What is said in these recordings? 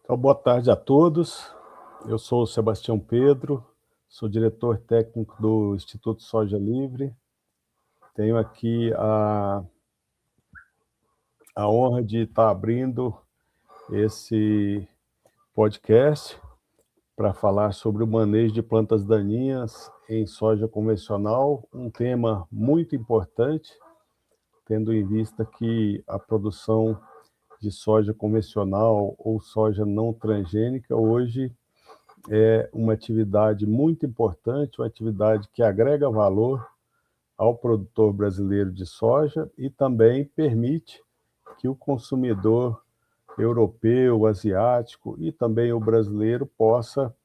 Então, boa tarde a todos. Eu sou o Sebastião Pedro, sou diretor técnico do Instituto Soja Livre. Tenho aqui a honra de estar abrindo esse podcast para falar sobre o manejo de plantas daninhas em soja convencional, um tema muito importante, tendo em vista que a produção de soja convencional ou soja não transgênica hoje é uma atividade muito importante, uma atividade que agrega valor ao produtor brasileiro de soja e também permite que o consumidor europeu, asiático e também o brasileiro possa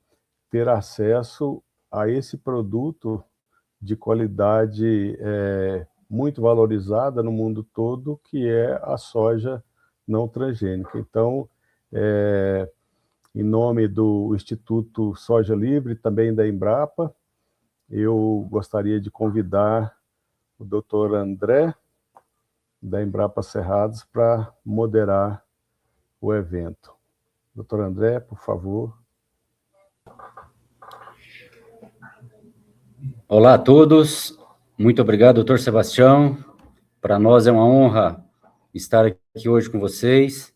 ter acesso a esse produto de qualidade muito valorizada no mundo todo, que é a soja não transgênica. Então, em nome do Instituto Soja Livre, também da Embrapa, eu gostaria de convidar o Dr. André, da Embrapa Cerrados, para moderar o evento. Dr. André, por favor. Olá a todos, muito obrigado, doutor Sebastião. Para nós é uma honra estar aqui hoje com vocês.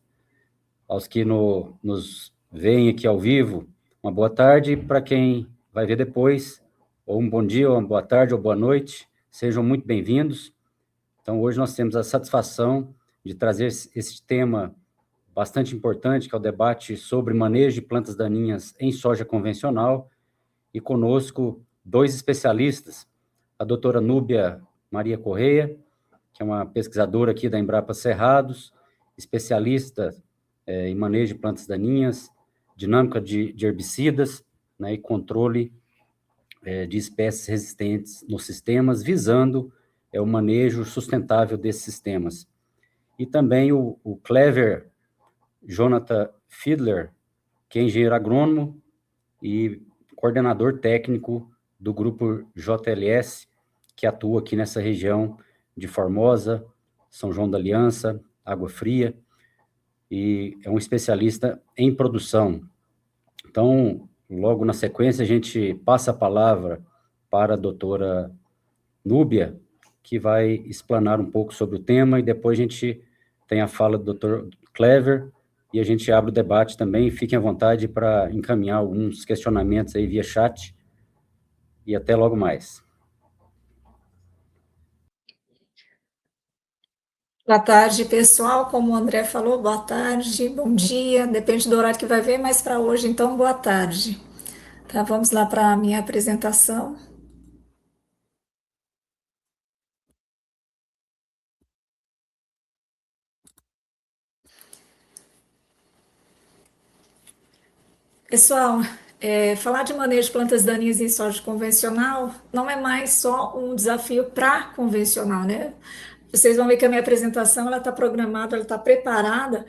Aos que nos veem aqui ao vivo, uma boa tarde. Para quem vai ver depois, ou um bom dia, ou uma boa tarde, ou boa noite, sejam muito bem-vindos. Então, hoje nós temos a satisfação de trazer esse tema bastante importante, que é o debate sobre manejo de plantas daninhas em soja convencional, e conosco dois especialistas, a doutora Núbia Maria Correia, que é uma pesquisadora aqui da Embrapa Cerrados, especialista em manejo de plantas daninhas, dinâmica de herbicidas, né, e controle de espécies resistentes nos sistemas, visando o manejo sustentável desses sistemas. E também o Clever Jonathan Fiedler, que é engenheiro agrônomo e coordenador técnico do grupo JLS, que atua aqui nessa região de Formosa, São João da Aliança, Água Fria, e é um especialista em produção. Então, logo na sequência, a gente passa a palavra para a doutora Núbia, que vai explanar um pouco sobre o tema, e depois a gente tem a fala do doutor Clever, e a gente abre o debate também. Fiquem à vontade para encaminhar alguns questionamentos aí via chat, e até logo mais. Boa tarde, pessoal. Como o André falou, boa tarde, bom dia, depende do horário que vai ver, mas para hoje, então, boa tarde. Tá, vamos lá para a minha apresentação. Pessoal, falar de manejo de plantas daninhas em soja convencional não é mais só um desafio para convencional, né? Vocês vão ver que a minha apresentação ela está programada, ela está preparada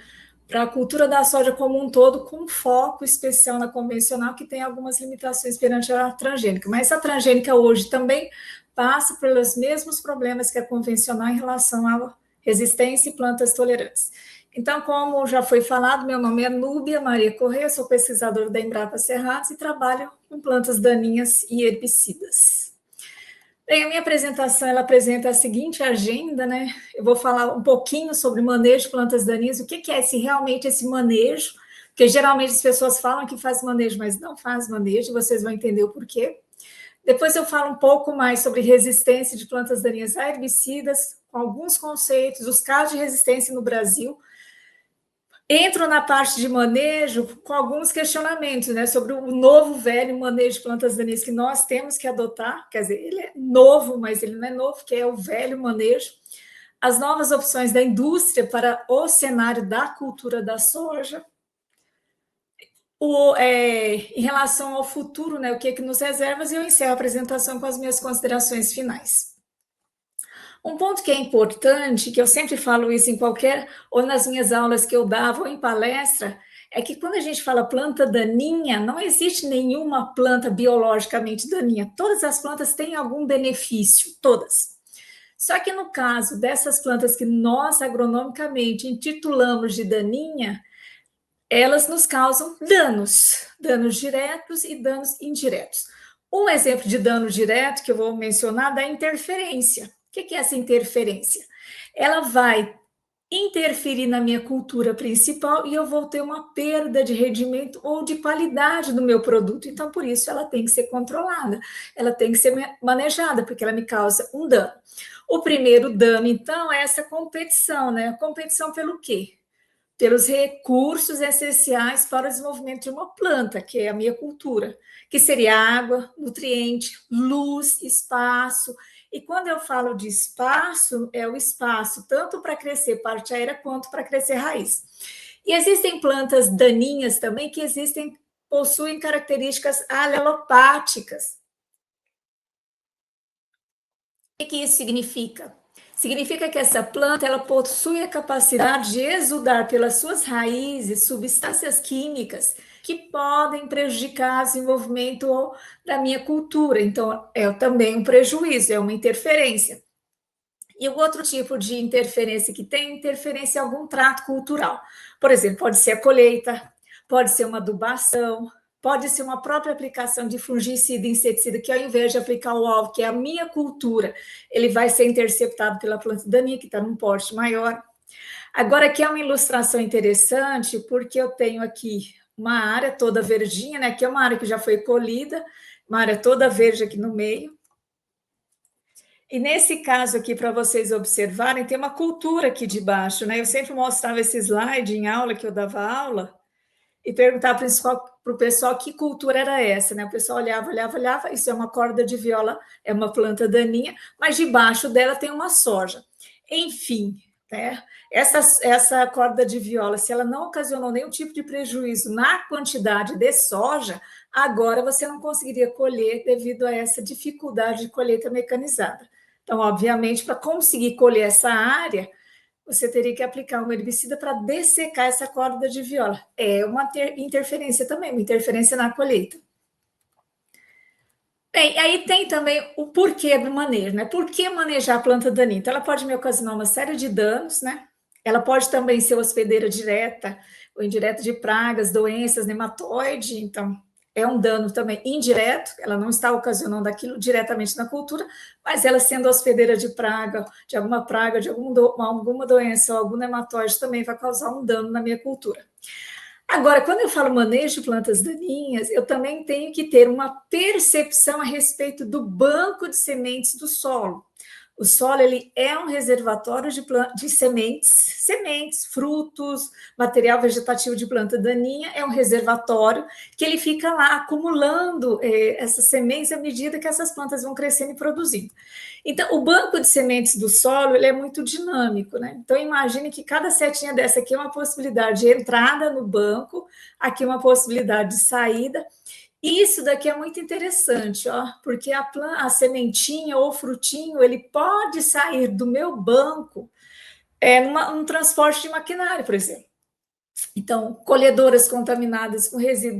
para a cultura da soja como um todo, com foco especial na convencional, que tem algumas limitações perante a transgênica. Mas a transgênica hoje também passa pelos mesmos problemas que a convencional em relação à resistência e plantas tolerantes. Então, como já foi falado, meu nome é Núbia Maria Correia, sou pesquisadora da Embrapa Cerrados e trabalho com plantas daninhas e herbicidas. Bem, a minha apresentação, ela apresenta a seguinte agenda, né? Eu vou falar um pouquinho sobre manejo de plantas daninhas, o que é realmente esse manejo, porque geralmente as pessoas falam que faz manejo, mas não faz manejo, vocês vão entender o porquê. Depois eu falo um pouco mais sobre resistência de plantas daninhas a herbicidas, com alguns conceitos, os casos de resistência no Brasil. Entro na parte de manejo com alguns questionamentos, né, sobre o novo, velho manejo de plantas daninhas que nós temos que adotar, quer dizer, ele é novo, mas ele não é novo, que é o velho manejo, as novas opções da indústria para o cenário da cultura da soja, em relação ao futuro, né, o que nos reserva, e eu encerro a apresentação com as minhas considerações finais. Um ponto que é importante, que eu sempre falo isso em qualquer, ou nas minhas aulas que eu dava, ou em palestra, é que quando a gente fala planta daninha, não existe nenhuma planta biologicamente daninha. Todas as plantas têm algum benefício, todas. Só que no caso dessas plantas que nós agronomicamente intitulamos de daninha, elas nos causam danos diretos e danos indiretos. Um exemplo de dano direto que eu vou mencionar da interferência. O que é essa interferência? Ela vai interferir na minha cultura principal e eu vou ter uma perda de rendimento ou de qualidade do meu produto. Então, por isso, ela tem que ser controlada, ela tem que ser manejada, porque ela me causa um dano. O primeiro dano, então, é essa competição, né? Competição pelo quê? Pelos recursos essenciais para o desenvolvimento de uma planta, que é a minha cultura, que seria água, nutriente, luz, espaço. E quando eu falo de espaço, é o espaço tanto para crescer parte aérea quanto para crescer raiz. E existem plantas daninhas também que possuem características alelopáticas. O que isso significa? Significa que essa planta ela possui a capacidade de exudar pelas suas raízes substâncias químicas que podem prejudicar o desenvolvimento da minha cultura. Então, é também um prejuízo, é uma interferência. E o outro tipo de interferência que tem, interferência em algum trato cultural. Por exemplo, pode ser a colheita, pode ser uma adubação, pode ser uma própria aplicação de fungicida e inseticida, que ao invés de aplicar o alvo, que é a minha cultura, ele vai ser interceptado pela planta daninha, que está num porte maior. Agora, aqui é uma ilustração interessante, porque eu tenho aqui uma área toda verdinha, né? Aqui é uma área que já foi colhida, uma área toda verde aqui no meio. E nesse caso aqui, para vocês observarem, tem uma cultura aqui de baixo, né? Eu sempre mostrava esse slide em aula, que eu dava aula, e perguntava para o pessoal que cultura era essa, né? O pessoal olhava, isso é uma corda de viola, é uma planta daninha, mas debaixo dela tem uma soja. Enfim, né? Essa corda de viola, se ela não ocasionou nenhum tipo de prejuízo na quantidade de soja, agora você não conseguiria colher devido a essa dificuldade de colheita mecanizada. Então, obviamente, para conseguir colher essa área, você teria que aplicar um herbicida para dessecar essa corda de viola. É uma interferência também, uma interferência na colheita. Bem, aí tem também o porquê do manejo, né? Por que manejar a planta daninha? Então, ela pode me ocasionar uma série de danos, né? Ela pode também ser hospedeira direta ou indireta de pragas, doenças, nematóide, então é um dano também indireto, ela não está ocasionando aquilo diretamente na cultura, mas ela sendo hospedeira de alguma praga, de alguma doença ou algum nematóide também vai causar um dano na minha cultura. Agora, quando eu falo manejo de plantas daninhas, eu também tenho que ter uma percepção a respeito do banco de sementes do solo. O solo ele é um reservatório de sementes, frutos, material vegetativo de planta daninha, é um reservatório que ele fica lá acumulando essas sementes à medida que essas plantas vão crescendo e produzindo. Então, o banco de sementes do solo ele é muito dinâmico, né? Então, imagine que cada setinha dessa aqui é uma possibilidade de entrada no banco, aqui uma possibilidade de saída. Isso daqui é muito interessante, ó, porque a sementinha ou frutinho, ele pode sair do meu banco num transporte de maquinário, por exemplo. Então, colhedoras contaminadas com resíduo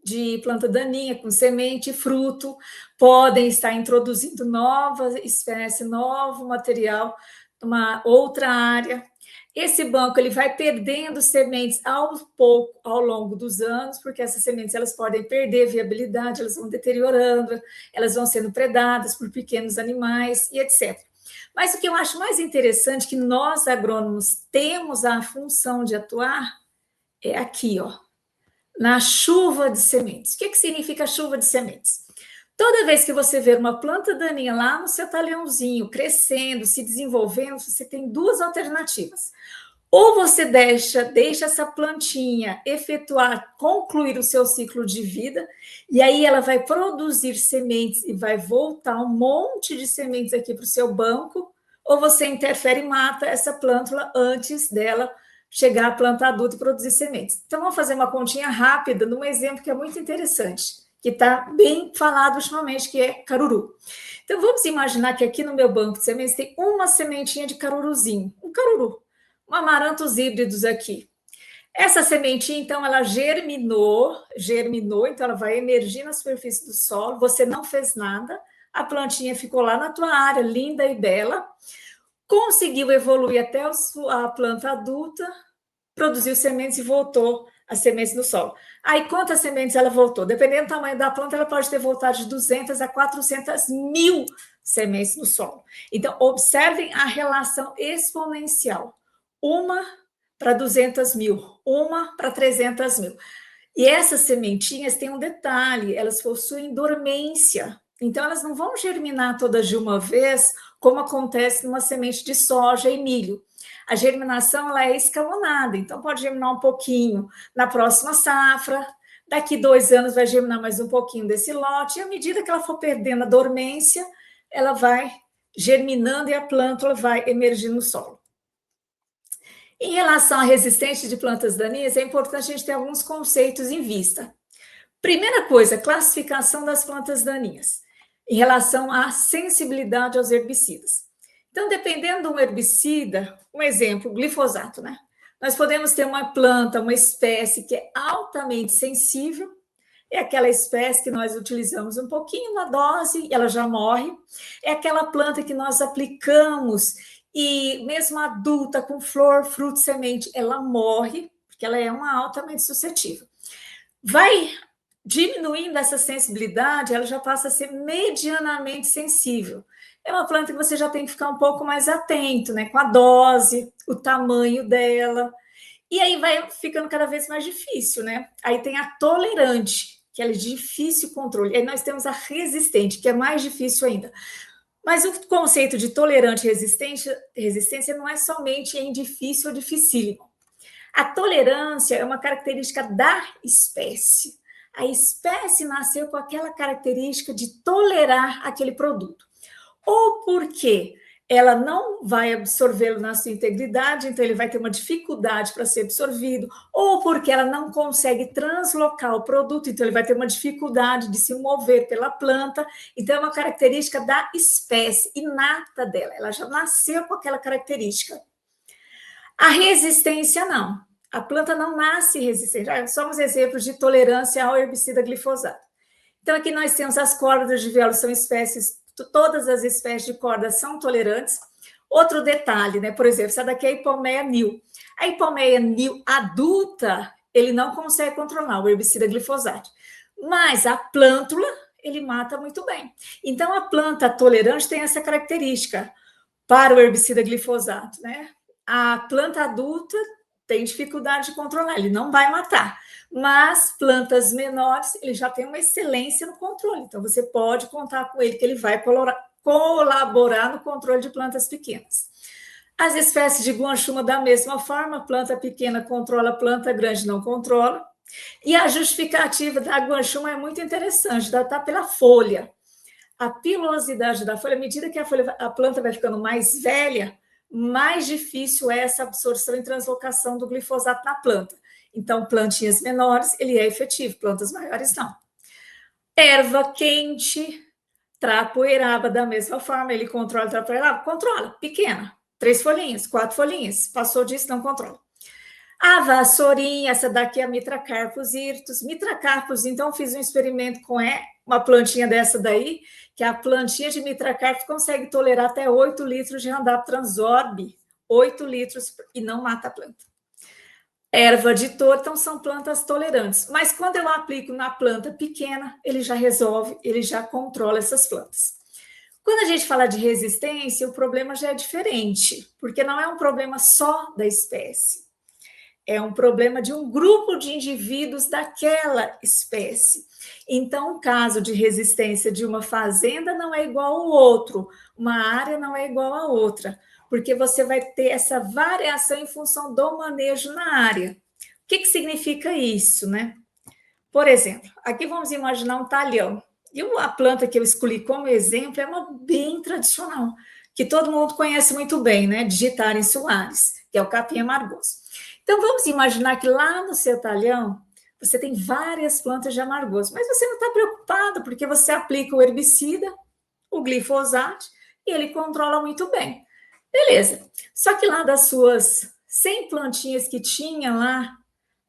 de planta daninha, com semente e fruto, podem estar introduzindo nova espécie, novo material, uma outra área. Esse banco ele vai perdendo sementes ao longo dos anos, porque essas sementes elas podem perder viabilidade, elas vão deteriorando, elas vão sendo predadas por pequenos animais e etc. Mas o que eu acho mais interessante que nós agrônomos temos a função de atuar é aqui, ó, na chuva de sementes. O que significa chuva de sementes? Toda vez que você ver uma planta daninha lá no seu talhãozinho, crescendo, se desenvolvendo, você tem duas alternativas. Ou você deixa essa plantinha concluir o seu ciclo de vida, e aí ela vai produzir sementes e vai voltar um monte de sementes aqui para o seu banco, ou você interfere e mata essa plântula antes dela chegar à planta adulta e produzir sementes. Então, vamos fazer uma continha rápida num exemplo que é muito interessante, que está bem falado ultimamente, que é caruru. Então, vamos imaginar que aqui no meu banco de sementes tem uma sementinha de caruruzinho, um caruru, um amarantos híbridos aqui. Essa sementinha, então, ela germinou, então ela vai emergir na superfície do solo, você não fez nada, a plantinha ficou lá na tua área, linda e bela, conseguiu evoluir até a planta adulta, produziu sementes e voltou as sementes no solo. Aí, quantas sementes ela voltou? Dependendo do tamanho da planta, ela pode ter voltado de 200 a 400 mil sementes no solo. Então, observem a relação exponencial. 1 para 200 mil, 1 para 300 mil. E essas sementinhas têm um detalhe, elas possuem dormência. Então, elas não vão germinar todas de uma vez, como acontece numa semente de soja e milho. A germinação ela é escalonada, então pode germinar um pouquinho na próxima safra, daqui 2 anos vai germinar mais um pouquinho desse lote, e à medida que ela for perdendo a dormência, ela vai germinando e a plântula vai emergindo no solo. Em relação à resistência de plantas daninhas, é importante a gente ter alguns conceitos em vista. Primeira coisa, classificação das plantas daninhas, em relação à sensibilidade aos herbicidas. Então, dependendo de um herbicida, um exemplo, glifosato, né? Nós podemos ter uma planta, uma espécie que é altamente sensível, é aquela espécie que nós utilizamos um pouquinho na dose e ela já morre, é aquela planta que nós aplicamos e mesmo adulta, com flor, fruto, semente, ela morre, porque ela é uma altamente suscetível. Vai diminuindo essa sensibilidade, ela já passa a ser medianamente sensível. É uma planta que você já tem que ficar um pouco mais atento, né? Com a dose, o tamanho dela. E aí vai ficando cada vez mais difícil, né? Aí tem a tolerante, que ela é de difícil controle. Aí nós temos a resistente, que é mais difícil ainda. Mas o conceito de tolerante e resistência não é somente em difícil ou dificílimo. A tolerância é uma característica da espécie. A espécie nasceu com aquela característica de tolerar aquele produto. Ou porque ela não vai absorvê-lo na sua integridade, então ele vai ter uma dificuldade para ser absorvido, ou porque ela não consegue translocar o produto, então ele vai ter uma dificuldade de se mover pela planta. Então é uma característica da espécie, inata dela, ela já nasceu com aquela característica. A resistência não, a planta não nasce resistente. Somos exemplos de tolerância ao herbicida glifosato. Então aqui nós temos as cordas de viola, são espécies. Todas as espécies de corda são tolerantes. Outro detalhe, né? Por exemplo, essa daqui é a Ipomoea nil. A Ipomoea nil adulta, ele não consegue controlar o herbicida glifosato. Mas a plântula, ele mata muito bem. Então, a planta tolerante tem essa característica para o herbicida glifosato, né? A planta adulta tem dificuldade de controlar, ele não vai matar. Mas plantas menores, ele já tem uma excelência no controle. Então, você pode contar com ele, que ele vai colaborar no controle de plantas pequenas. As espécies de guanchuma, da mesma forma, planta pequena controla, planta grande não controla. E a justificativa da guanchuma é muito interessante, ela está pela folha. A pilosidade da folha, à medida que a planta vai ficando mais velha, mais difícil é essa absorção e translocação do glifosato na planta. Então, plantinhas menores, ele é efetivo, plantas maiores não. Erva quente, trapoeraba, da mesma forma, ele controla a trapoeraba? Controla, pequena, 3 folhinhas, 4 folhinhas, passou disso, não controla. A vassourinha, essa daqui é a Mitracarpus hirtus. Mitracarpus, então, fiz um experimento com uma plantinha dessa daí, que a plantinha de Mitracarpus consegue tolerar até 8 litros de Roundup Transsorb, 8 litros, e não mata a planta. Erva de touro, então são plantas tolerantes. Mas quando eu aplico na planta pequena, ele já resolve, ele já controla essas plantas. Quando a gente fala de resistência, o problema já é diferente, porque não é um problema só da espécie. É um problema de um grupo de indivíduos daquela espécie. Então, o caso de resistência de uma fazenda não é igual ao outro, uma área não é igual a outra, porque você vai ter essa variação em função do manejo na área. O que significa isso, né? Por exemplo, aqui vamos imaginar um talhão. E a planta que eu escolhi como exemplo é uma bem tradicional, que todo mundo conhece muito bem, né? Digitaria insulares, que é o capim amargoso. Então, vamos imaginar que lá no seu talhão, você tem várias plantas de amargoso, mas você não está preocupado, porque você aplica o herbicida, o glifosato, e ele controla muito bem. Beleza. Só que lá das suas 100 plantinhas que tinha lá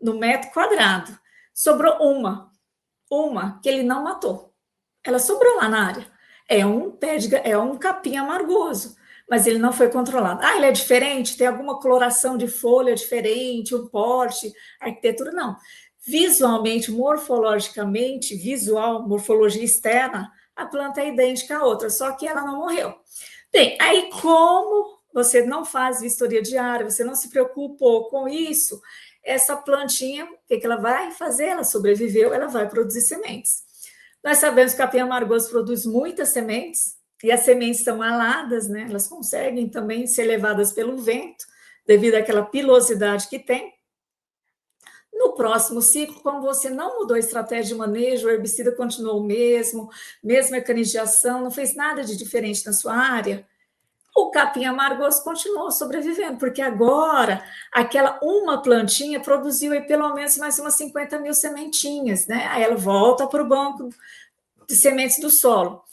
no metro quadrado, sobrou uma que ele não matou. Ela sobrou lá na área. É um capim amargoso. mas ele não foi controlado. Ah, ele é diferente? Tem alguma coloração de folha diferente, um porte, arquitetura? Não. Visualmente, morfologicamente, morfologia externa, a planta é idêntica à outra, só que ela não morreu. Bem, aí como você não faz vistoria diária, você não se preocupou com isso, essa plantinha, o que ela vai fazer? Ela sobreviveu, ela vai produzir sementes. Nós sabemos que o capim amargoso produz muitas sementes, e as sementes são aladas, né? Elas conseguem também ser levadas pelo vento, devido àquela pilosidade que tem. No próximo ciclo, como você não mudou a estratégia de manejo, o herbicida continuou o mesmo mecanismo de ação, não fez nada de diferente na sua área, o capim amargoso continuou sobrevivendo, porque agora aquela uma plantinha produziu aí pelo menos mais umas 50 mil sementinhas, né? Aí ela volta para o banco de sementes do solo.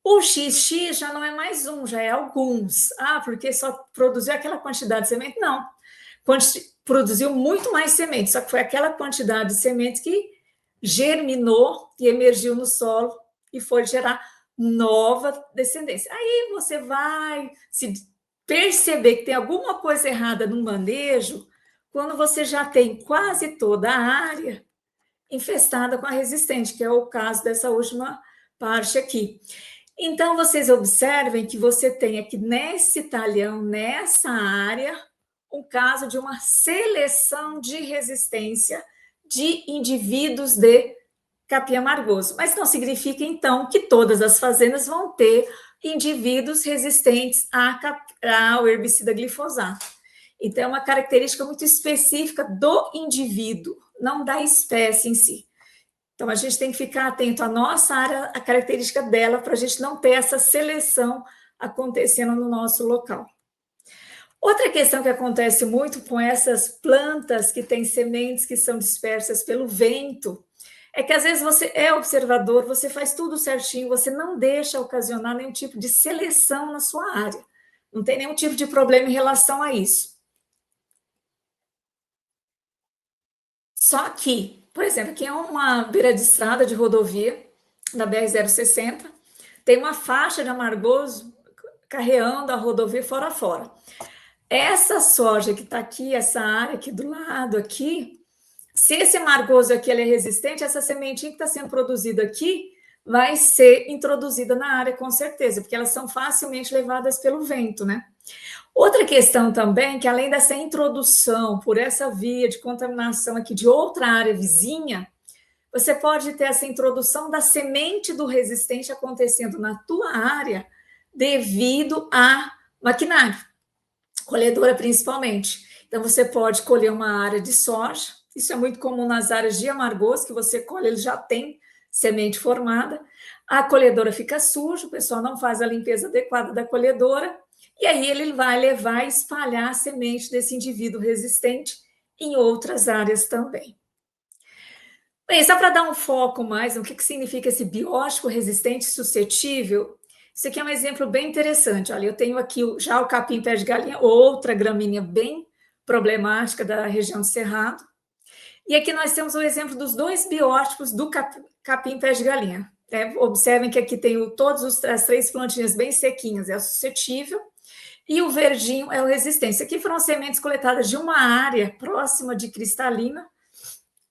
O XX já não é mais um, já é alguns. Ah, porque só produziu aquela quantidade de semente? Não. Produziu muito mais sementes, só que foi aquela quantidade de sementes que germinou e emergiu no solo e foi gerar nova descendência. Aí você vai se perceber que tem alguma coisa errada no manejo quando você já tem quase toda a área infestada com a resistente, que é o caso dessa última parte aqui. Então, vocês observem que você tem aqui nesse talhão, nessa área, um caso de uma seleção de resistência de indivíduos de capim amargoso. Mas não significa, então, que todas as fazendas vão ter indivíduos resistentes ao herbicida glifosato. Então, é uma característica muito específica do indivíduo, não da espécie em si. Então, a gente tem que ficar atento à nossa área, a característica dela, para a gente não ter essa seleção acontecendo no nosso local. Outra questão que acontece muito com essas plantas que têm sementes que são dispersas pelo vento, é que às vezes você é observador, você faz tudo certinho, você não deixa ocasionar nenhum tipo de seleção na sua área. Não tem nenhum tipo de problema em relação a isso. Só que, por exemplo, aqui é uma beira de estrada de rodovia da BR-060, tem uma faixa de amargoso carreando a rodovia fora a fora. Essa soja que está aqui, essa área aqui do lado, aqui, se esse amargoso aqui ele é resistente, essa sementinha que está sendo produzida aqui vai ser introduzida na área, com certeza, porque elas são facilmente levadas pelo vento, né? Outra questão também, que além dessa introdução por essa via de contaminação aqui de outra área vizinha, você pode ter essa introdução da semente do resistente acontecendo na tua área devido a maquinário, colhedora principalmente. Então, você pode colher uma área de soja, isso é muito comum nas áreas de amargoso, que você colhe, ele já tem semente formada, a colhedora fica suja, o pessoal não faz a limpeza adequada da colhedora, e aí ele vai levar e espalhar a semente desse indivíduo resistente em outras áreas também. Bem, só para dar um foco mais no que significa esse biótipo resistente suscetível, isso aqui é um exemplo bem interessante. Olha, eu tenho aqui já o capim pé de galinha, outra gramínea bem problemática da região do Cerrado. E aqui nós temos o exemplo dos dois biótipos do capim pé de galinha. Observem que aqui tem todas as três plantinhas bem sequinhas, é o suscetível, e o verdinho é o resistente. Isso aqui foram sementes coletadas de uma área próxima de Cristalina,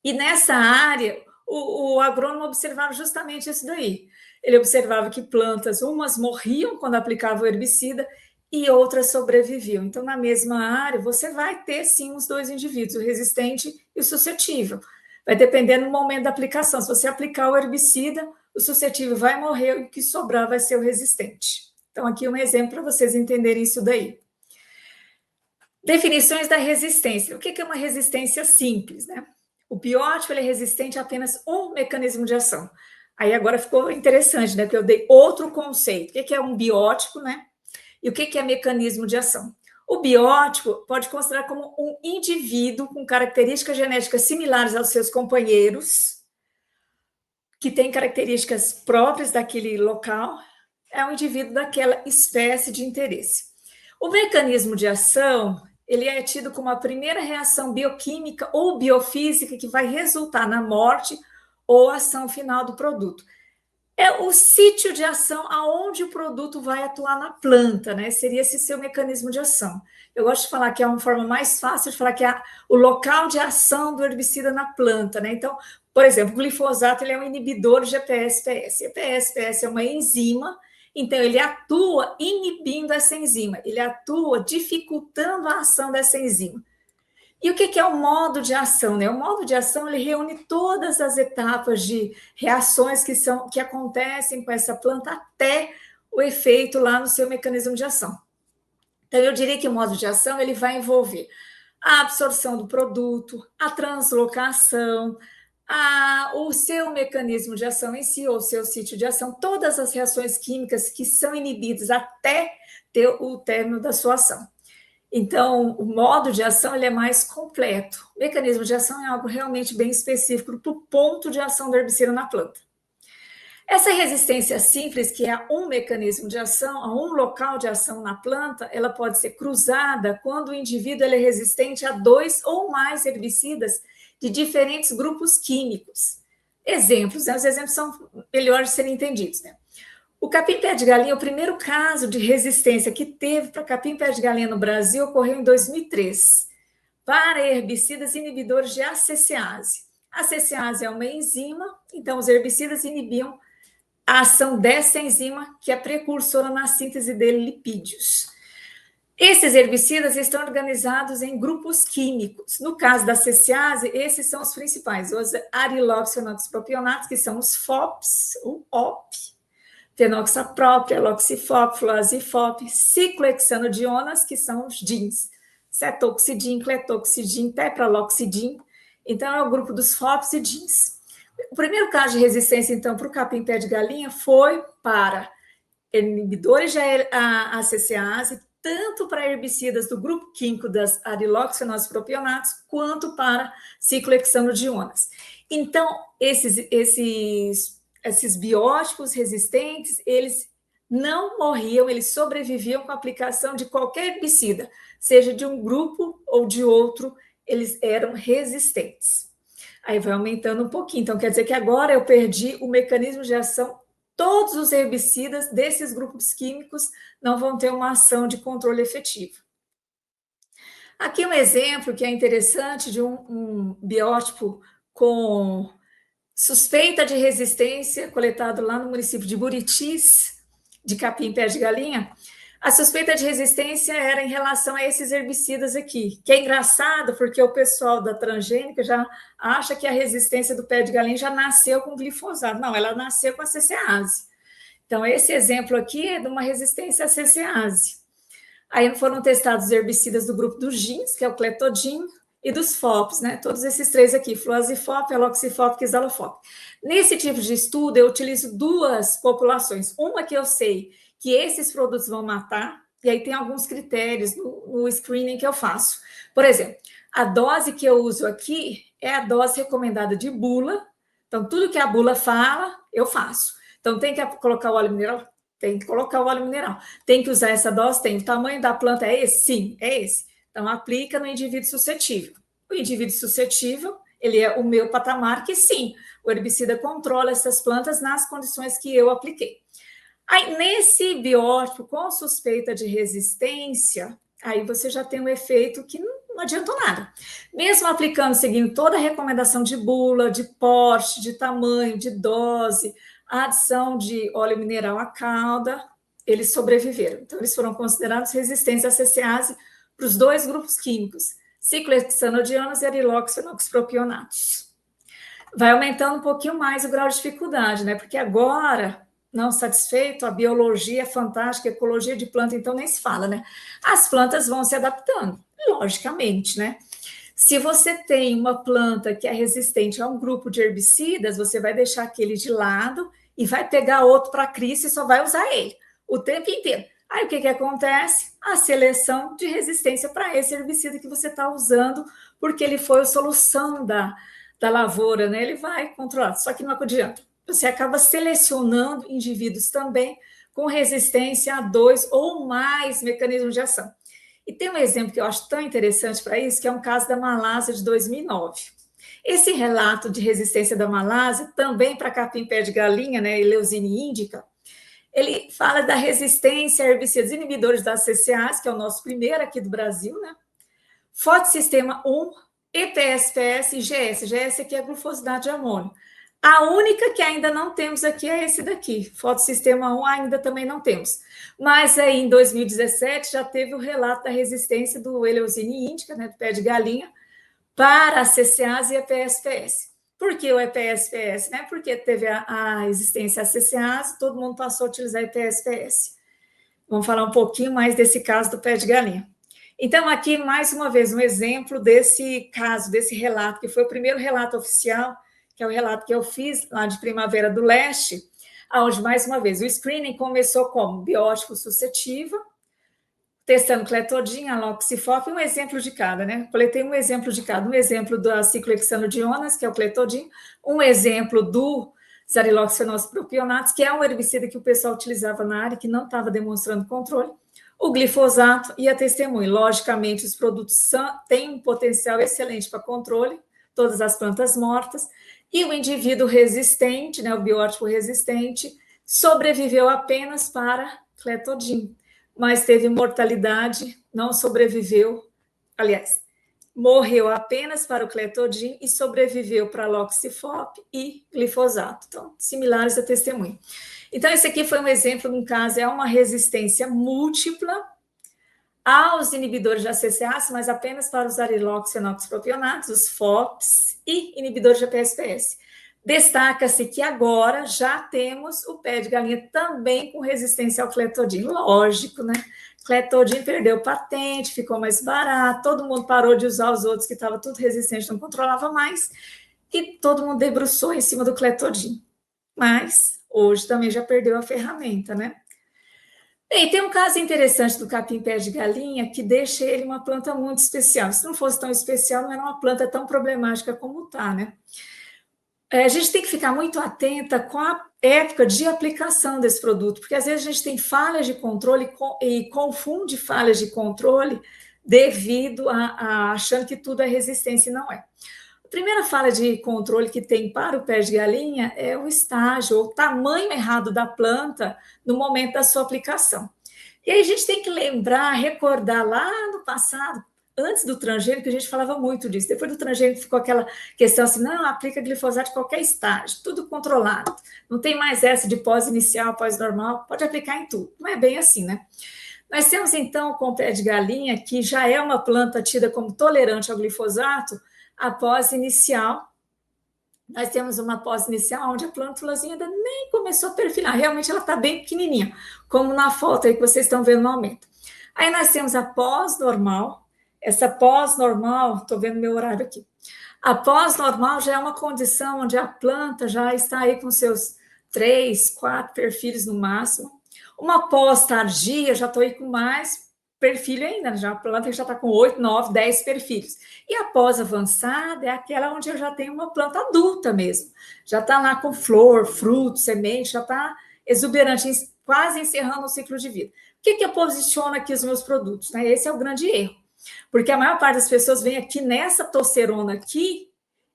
e nessa área o agrônomo observava justamente isso daí. Ele observava que plantas, umas morriam quando aplicava o herbicida e outras sobreviviam. Então, na mesma área, você vai ter, sim, os dois indivíduos, o resistente e o suscetível. Vai depender do momento da aplicação. Se você aplicar o herbicida, o suscetível vai morrer e o que sobrar vai ser o resistente. Então, aqui um exemplo para vocês entenderem isso daí. Definições da resistência. O que é uma resistência simples, né? O biótipo ele é resistente a apenas um mecanismo de ação. Aí agora ficou interessante, né? Porque eu dei outro conceito. O que é um biótipo, né? E o que é mecanismo de ação? O biótipo pode considerar como um indivíduo com características genéticas similares aos seus companheiros, que tem características próprias daquele local, é um indivíduo daquela espécie de interesse. O mecanismo de ação, ele é tido como a primeira reação bioquímica ou biofísica que vai resultar na morte ou ação final do produto. É o sítio de ação aonde o produto vai atuar na planta, né? Seria esse seu mecanismo de ação. Eu gosto de falar que é uma forma mais fácil de falar que é o local de ação do herbicida na planta, né? Então, por exemplo, o glifosato ele é um inibidor de EPS-PS. EPS-PS é uma enzima, então ele atua inibindo essa enzima, ele atua dificultando a ação dessa enzima. E o que é o modo de ação, né? O modo de ação ele reúne todas as etapas de reações que acontecem com essa planta até o efeito lá no seu mecanismo de ação. Então, eu diria que o modo de ação ele vai envolver a absorção do produto, a translocação, o seu mecanismo de ação em si, ou seu sítio de ação, todas as reações químicas que são inibidas até ter o término da sua ação. Então, o modo de ação ele é mais completo. O mecanismo de ação é algo realmente bem específico para o ponto de ação do herbicida na planta. Essa resistência simples, que é um mecanismo de ação, a um local de ação na planta, ela pode ser cruzada quando o indivíduo ele é resistente a 2 ou mais herbicidas de diferentes grupos químicos. Exemplos, né? Os exemplos são melhores de serem entendidos, né? O capim-pé de galinha, o primeiro caso de resistência que teve para capim-pé de galinha no Brasil ocorreu em 2003, para herbicidas inibidores de ACCase. A ACCase é uma enzima, então os herbicidas inibiam a ação dessa enzima, que é precursora na síntese de lipídios. Esses herbicidas estão organizados em grupos químicos. No caso da ACCase, esses são os principais, os ariloxanoxipropionatos, que são os FOPs, o OP, fenoxaprop, aloxifop, fluazifop, ciclohexanodionas, que são os DINs, cetoxidin, cletoxidin, tepraloxidin. Então, é o grupo dos FOPs e DINs. O primeiro caso de resistência, então, para o capim-pé de galinha foi para inibidores de ACCase, tanto para herbicidas do grupo químico das ariloxanoxipropionatos, quanto para ciclohexanodionas. Então, esses biótipos resistentes, eles não morriam, eles sobreviviam com a aplicação de qualquer herbicida, seja de um grupo ou de outro, eles eram resistentes. Aí vai aumentando um pouquinho, então quer dizer que agora eu perdi o mecanismo de ação, todos os herbicidas desses grupos químicos não vão ter uma ação de controle efetivo. Aqui um exemplo que é interessante de um biótipo com suspeita de resistência, coletado lá no município de Buritis, de capim-pé de galinha. A suspeita de resistência era em relação a esses herbicidas aqui, que é engraçado porque o pessoal da transgênica já acha que a resistência do pé de galinha já nasceu com glifosato. Não, ela nasceu com a ACCase. Então, esse exemplo aqui é de uma resistência à ACCase. Aí foram testados os herbicidas do grupo dos GINs, que é o cletodin, e dos FOPs, né? Todos esses três aqui, fluazifop, aloxifop e xalofop. Nesse tipo de estudo, eu utilizo duas populações. Uma que eu sei que esses produtos vão matar, e aí tem alguns critérios no screening que eu faço. Por exemplo, a dose que eu uso aqui é a dose recomendada de bula. Então, tudo que a bula fala, eu faço. Então, tem que colocar o óleo mineral? Tem que colocar o óleo mineral. Tem que usar essa dose? Tem. O tamanho da planta é esse? Sim, é esse. Então, aplica no indivíduo suscetível. O indivíduo suscetível, ele é o meu patamar, que sim, o herbicida controla essas plantas nas condições que eu apliquei. Aí, nesse biótipo com suspeita de resistência, aí você já tem um efeito que não adiantou nada. Mesmo aplicando, seguindo toda a recomendação de bula, de porte, de tamanho, de dose, a adição de óleo mineral à cauda, eles sobreviveram. Então, eles foram considerados resistentes à ACCase para os dois grupos químicos, ciclohexanodionas e ariloxanoxipropionatos. Vai aumentando um pouquinho mais o grau de dificuldade, né? Porque agora, não satisfeito, a biologia é fantástica, a ecologia de planta, então nem se fala, né? As plantas vão se adaptando, logicamente, né? Se você tem uma planta que é resistente a um grupo de herbicidas, você vai deixar aquele de lado e vai pegar outro para a crise e só vai usar ele o tempo inteiro. Aí o que acontece? A seleção de resistência para esse herbicida que você está usando, porque ele foi a solução da lavoura, né? Ele vai controlar, só que não adianta. Você acaba selecionando indivíduos também com resistência a 2 ou mais mecanismos de ação. E tem um exemplo que eu acho tão interessante para isso, que é um caso da Malásia de 2009. Esse relato de resistência da Malásia, também para capim-pé de galinha, né, Eleusine indica, ele fala da resistência a herbicidas inibidores das CCAs, que é o nosso primeiro aqui do Brasil, né? Fotossistema 1, EPSPS e GS. GS aqui é a glufosidato de amônio. A única que ainda não temos aqui é esse daqui. Fotossistema 1 ainda também não temos. Mas aí em 2017 já teve o relato da resistência do Eleusine indica, né, do pé de galinha, para as CCAs e EPSPS. Por que o EPSPS? Né? Porque teve a existência das CCAs, todo mundo passou a utilizar EPSPS. Vamos falar um pouquinho mais desse caso do pé de galinha. Então, aqui, mais uma vez, um exemplo desse caso, desse relato, que foi o primeiro relato oficial, que é o relato que eu fiz lá de Primavera do Leste, onde, mais uma vez, o screening começou como biótipo suscetível, testando cletodin, aloxifop, um exemplo de cada, né? Coletei um exemplo de cada, um exemplo da ciclohexanodionas, que é o cletodin, um exemplo do zariloxfenolpropionatos, que é um herbicida que o pessoal utilizava na área, que não estava demonstrando controle, o glifosato e a testemunha. Logicamente, os produtos têm um potencial excelente para controle, todas as plantas mortas, e o indivíduo resistente, né, o biótipo resistente, sobreviveu apenas para cletodin, mas teve mortalidade, não sobreviveu, aliás, morreu apenas para o cletodin e sobreviveu para loxifop e glifosato, então, similares a testemunha. Então, esse aqui foi um exemplo de um caso, é uma resistência múltipla aos inibidores da CCAs, mas apenas para os ariloxfenoxpropionatos, os FOPs e inibidores de PSPS. Destaca-se que agora já temos o pé de galinha também com resistência ao cletodin. Lógico, né? Cletodin perdeu patente, ficou mais barato, todo mundo parou de usar os outros que estavam tudo resistente, não controlava mais, e todo mundo debruçou em cima do cletodin. Mas hoje também já perdeu a ferramenta, né? Bem, tem um caso interessante do capim-pé de galinha que deixa ele uma planta muito especial. Se não fosse tão especial, não era uma planta tão problemática como está, né? A gente tem que ficar muito atenta com a época de aplicação desse produto, porque às vezes a gente tem falhas de controle e confunde falhas de controle devido a achando que tudo é resistência e não é. A primeira falha de controle que tem para o pé de galinha é o estágio, ou o tamanho errado da planta no momento da sua aplicação. E aí a gente tem que lembrar, recordar lá no passado, antes do transgênico, a gente falava muito disso. Depois do transgênico ficou aquela questão assim, não, aplica glifosato em qualquer estágio, tudo controlado. Não tem mais essa de pós-inicial, pós-normal, pode aplicar em tudo. Não é bem assim, né? Nós temos, então, com o pé de galinha, que já é uma planta tida como tolerante ao glifosato, a pós-inicial. Nós temos uma pós-inicial onde a plântulazinha ainda nem começou a perfilar. Realmente ela está bem pequenininha, como na foto aí que vocês estão vendo no aumento. Aí nós temos a pós-normal. Essa pós-normal, estou vendo meu horário aqui. A pós-normal já é uma condição onde a planta já está aí com seus 3, 4 perfis no máximo. Uma pós-tardia, já estou aí com mais perfil ainda, já a planta já está com 8, 9, 10 perfis. E a pós-avançada é aquela onde eu já tenho uma planta adulta mesmo. Já está lá com flor, fruto, semente, já está exuberante, quase encerrando o ciclo de vida. O que eu posiciono aqui os meus produtos? Né? Esse é o grande erro. Porque a maior parte das pessoas vem aqui nessa tocerona aqui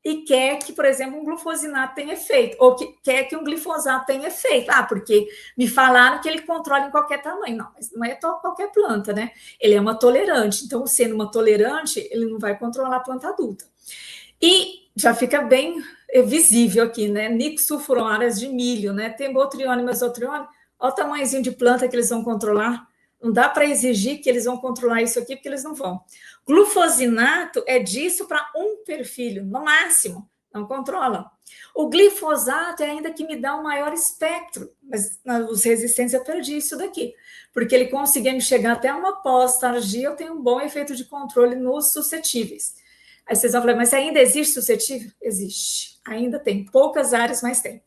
e quer que, por exemplo, um glufosinato tenha efeito, ou que quer que um glifosato tenha efeito. Ah, porque me falaram que ele controla em qualquer tamanho. Não, mas não é qualquer planta, né? Ele é uma tolerante. Então, sendo uma tolerante, ele não vai controlar a planta adulta. E já fica bem visível aqui, né? Nicosulfuronárias de milho, né? Tembotrione e mesotrione. Olha o tamanhozinho de planta que eles vão controlar. Não dá para exigir que eles vão controlar isso aqui, porque eles não vão. Glufosinato é disso para um perfil, no máximo, não controla. O glifosato é ainda que me dá um maior espectro, mas os resistentes eu perdi isso daqui, porque ele conseguia me chegar até uma pós-tardia, eu tenho um bom efeito de controle nos suscetíveis. Aí vocês vão falar, mas ainda existe suscetível? Existe, ainda tem, poucas áreas, mas tem.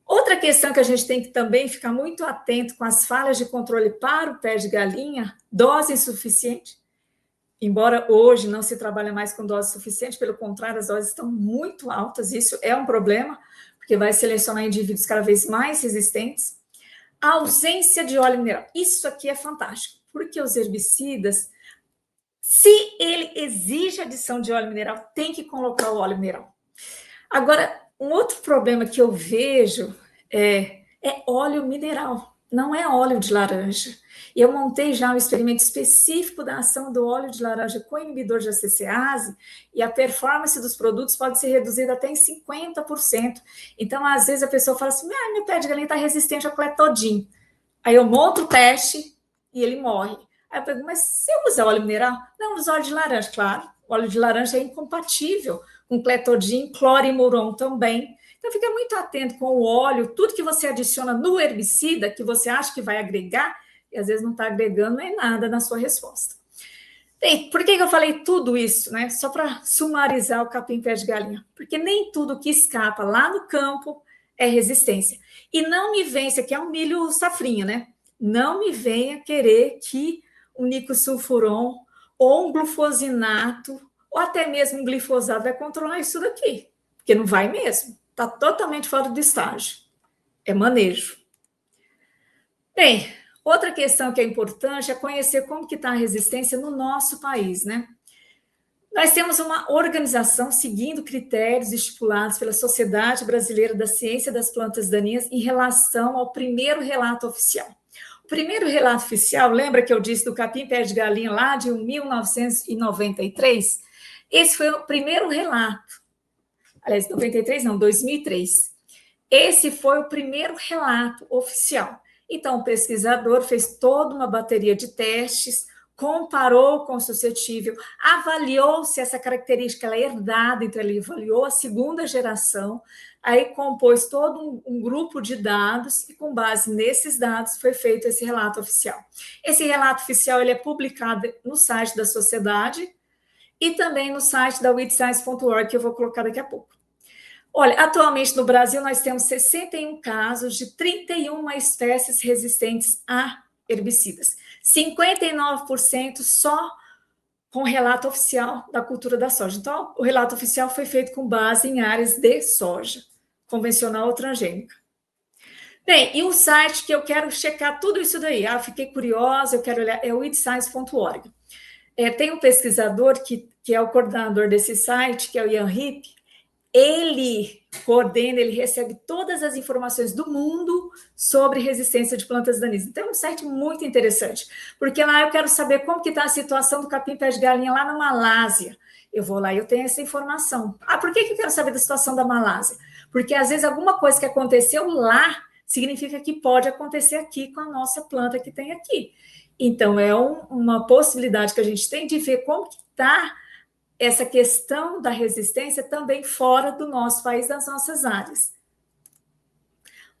Outra questão que a gente tem que também ficar muito atento com as falhas de controle para o pé de galinha, dose insuficiente. Embora hoje não se trabalhe mais com dose suficiente, pelo contrário, as doses estão muito altas, isso é um problema, porque vai selecionar indivíduos cada vez mais resistentes. A ausência de óleo mineral, isso aqui é fantástico, porque os herbicidas Se ele exige adição de óleo mineral, tem que colocar o óleo mineral. Agora, um outro problema que eu vejo é óleo mineral, não é óleo de laranja. E eu montei já um experimento específico da ação do óleo de laranja com inibidor de ACCase e a performance dos produtos pode ser reduzida até em 50%. Então, às vezes, a pessoa fala assim, meu pé de galinha está resistente ao cletodin. Aí eu monto o teste e ele morre. Aí eu pergunto, mas você usa óleo mineral? Não, usa óleo de laranja, claro. O óleo de laranja é incompatível com cletodin, clorimuron também. Então, fica muito atento com o óleo, tudo que você adiciona no herbicida, que você acha que vai agregar, e às vezes não está agregando em nada na sua resposta. Bem, por que eu falei tudo isso, né? Só para sumarizar o capim pé de galinha. Porque nem tudo que escapa lá no campo é resistência. E não me venha, isso aqui é um milho safrinha, né? Não me venha querer que um nicosulfuron ou um glufosinato ou até mesmo um glifosato vai controlar isso daqui. Porque não vai mesmo. Está totalmente fora do estágio. É manejo. Bem, outra questão que é importante é conhecer como que está a resistência no nosso país, né? Nós temos uma organização seguindo critérios estipulados pela Sociedade Brasileira da Ciência das Plantas Daninhas em relação ao primeiro relato oficial. O primeiro relato oficial, lembra que eu disse do capim pé de galinha lá de 1993? Esse foi o primeiro relato. Aliás, 93 não, 2003. Esse foi o primeiro relato oficial. Então, o pesquisador fez toda uma bateria de testes, comparou com o suscetível, avaliou se essa característica ela é herdada, então ele avaliou a segunda geração, aí compôs todo um grupo de dados e com base nesses dados foi feito esse relato oficial. Esse relato oficial ele é publicado no site da sociedade e também no site da weedscience.org, que eu vou colocar daqui a pouco. Olha, atualmente no Brasil nós temos 61 casos de 31 espécies resistentes a herbicidas. 59% só com relato oficial da cultura da soja. Então, o relato oficial foi feito com base em áreas de soja, convencional ou transgênica. Bem, e o site que eu quero checar tudo isso daí, fiquei curiosa, eu quero olhar, é o weedscience.org. Tem um pesquisador que é o coordenador desse site, que é o Ian Ripp. Ele coordena, ele recebe todas as informações do mundo sobre resistência de plantas daninhas. Então, é um site muito interessante, porque lá eu quero saber como que está a situação do capim pé de galinha lá na Malásia. Eu vou lá e eu tenho essa informação. Por que eu quero saber da situação da Malásia? Porque, às vezes, alguma coisa que aconteceu lá significa que pode acontecer aqui com a nossa planta que tem aqui. Então, é uma possibilidade que a gente tem de ver como que está essa questão da resistência também fora do nosso país, das nossas áreas.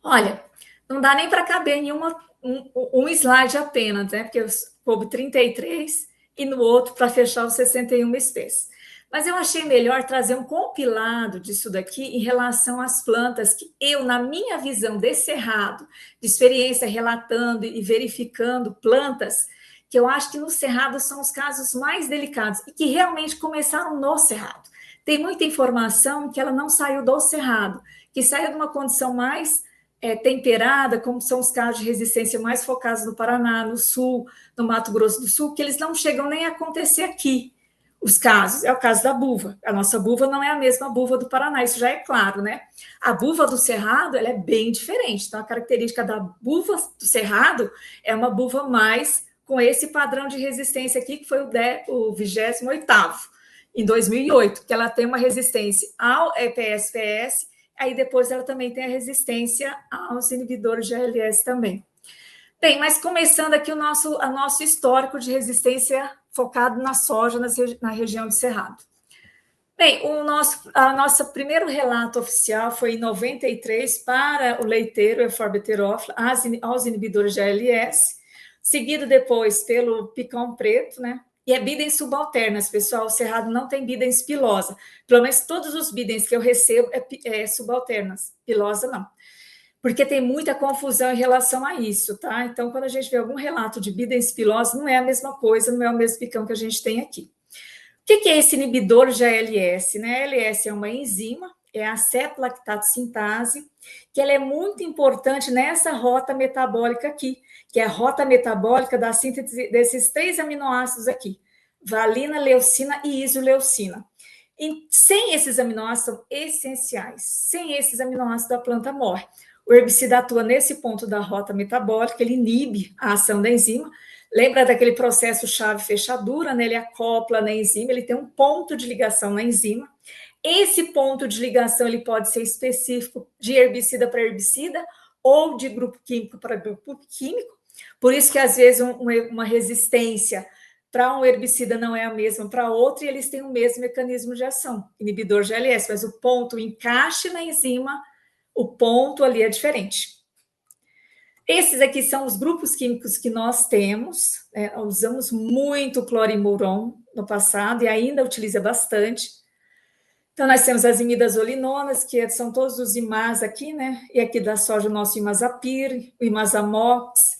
Olha, não dá nem para caber em um slide apenas, né? Porque eu coube 33 e no outro para fechar os 61 espécies. Mas eu achei melhor trazer um compilado disso daqui em relação às plantas que eu, na minha visão de cerrado, de experiência relatando e verificando plantas, que eu acho que no cerrado são os casos mais delicados e que realmente começaram no cerrado. Tem muita informação que ela não saiu do cerrado, que saiu de uma condição mais temperada, como são os casos de resistência mais focados no Paraná, no Sul, no Mato Grosso do Sul, que eles não chegam nem a acontecer aqui. Os casos, é o caso da buva. A nossa buva não é a mesma buva do Paraná, isso já é claro, né? A buva do cerrado, ela é bem diferente. Então, a característica da buva do cerrado é uma buva mais com esse padrão de resistência aqui, que foi o 28º, em 2008, que ela tem uma resistência ao EPS-PS, aí depois ela também tem a resistência aos inibidores de ALS também. Bem, mas começando aqui o nosso histórico de resistência focado na soja na região de Cerrado. Bem, o nosso primeiro relato oficial foi em 93 para o leiteiro Euphorbiterófila aos inibidores de ALS, seguido depois pelo picão preto, né? E é bidens subalternas, pessoal. O cerrado não tem bidens pilosa. Pelo menos todos os bidens que eu recebo é subalternas. Pilosa não. Porque tem muita confusão em relação a isso, tá? Então, quando a gente vê algum relato de bidens pilosa, não é a mesma coisa, não é o mesmo picão que a gente tem aqui. O que é esse inibidor de ALS? Né? A ALS é uma enzima, é a aceto-lactato sintase, que ela é muito importante nessa rota metabólica aqui, que é a rota metabólica da síntese desses 3 aminoácidos aqui. valina, leucina e isoleucina. E sem esses aminoácidos são essenciais. Sem esses aminoácidos, a planta morre. O herbicida atua nesse ponto da rota metabólica, ele inibe a ação da enzima. Lembra daquele processo chave-fechadura, né? Ele acopla na enzima, ele tem um ponto de ligação na enzima. Esse ponto de ligação ele pode ser específico de herbicida para herbicida ou de grupo químico para grupo químico. Por isso que, às vezes, uma resistência para um herbicida não é a mesma para outro, e eles têm o mesmo mecanismo de ação, inibidor de ALS, mas o ponto, o encaixe na enzima, o ponto ali é diferente. Esses aqui são os grupos químicos que nós temos, né? Usamos muito clorimuron no passado e ainda utiliza bastante. Então, nós temos as imidazolinonas, que são todos os imaz aqui, né? E aqui da soja o nosso imazapir, o imazamox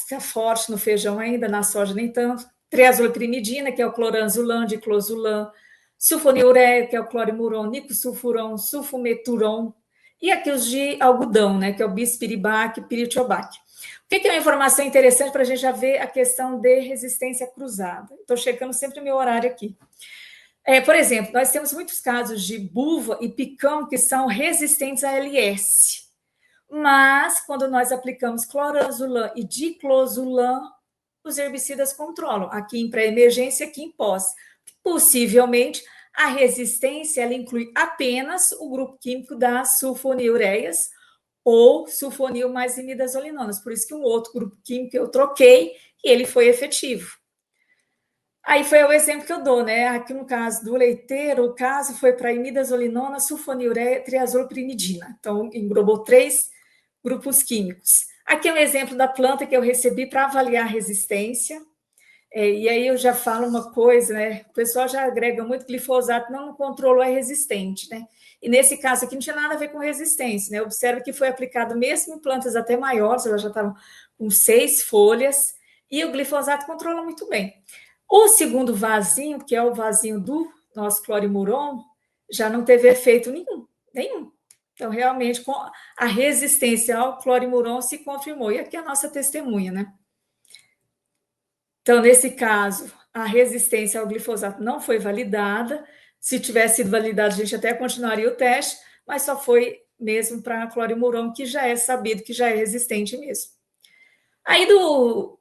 que é forte no feijão ainda, na soja nem tanto. Triazolpirimidina, que é o cloranzulan, diclosulan. Sulfonilureia, que é o clorimuron, nicosulfuron, sulfometuron. E aqui os de algodão, né? Que é o bispiribac, piritiobac. O que é uma informação interessante para a gente já ver a questão de resistência cruzada? Estou checando sempre o meu horário aqui. Por exemplo, nós temos muitos casos de buva e picão que são resistentes a LS. Mas, quando nós aplicamos cloranzulan e diclosulan, os herbicidas controlam, aqui em pré-emergência, aqui em pós. Possivelmente, a resistência ela inclui apenas o grupo químico das sulfonilureias ou sulfonil mais imidazolinonas. Por isso que um outro grupo químico eu troquei e ele foi efetivo. Aí foi o exemplo que eu dou, né? Aqui no caso do leiteiro, o caso foi para imidazolinona, sulfonilureia, triazolpirimidina. Então, englobou 3 grupos químicos. Aqui é um exemplo da planta que eu recebi para avaliar a resistência. E aí eu já falo uma coisa, né? O pessoal já agrega muito glifosato, não controlou, é resistente, né? E nesse caso aqui não tinha nada a ver com resistência, né? Observa que foi aplicado mesmo em plantas até maiores, elas já estavam com 6 folhas, e o glifosato controla muito bem. O segundo vasinho, que é o vasinho do nosso clorimuron, já não teve efeito nenhum. Então, realmente, a resistência ao clorimuron se confirmou. E aqui é a nossa testemunha, né? Então, nesse caso, a resistência ao glifosato não foi validada. Se tivesse sido validada, a gente até continuaria o teste, mas só foi mesmo para clorimuron, que já é sabido que já é resistente mesmo. Aí do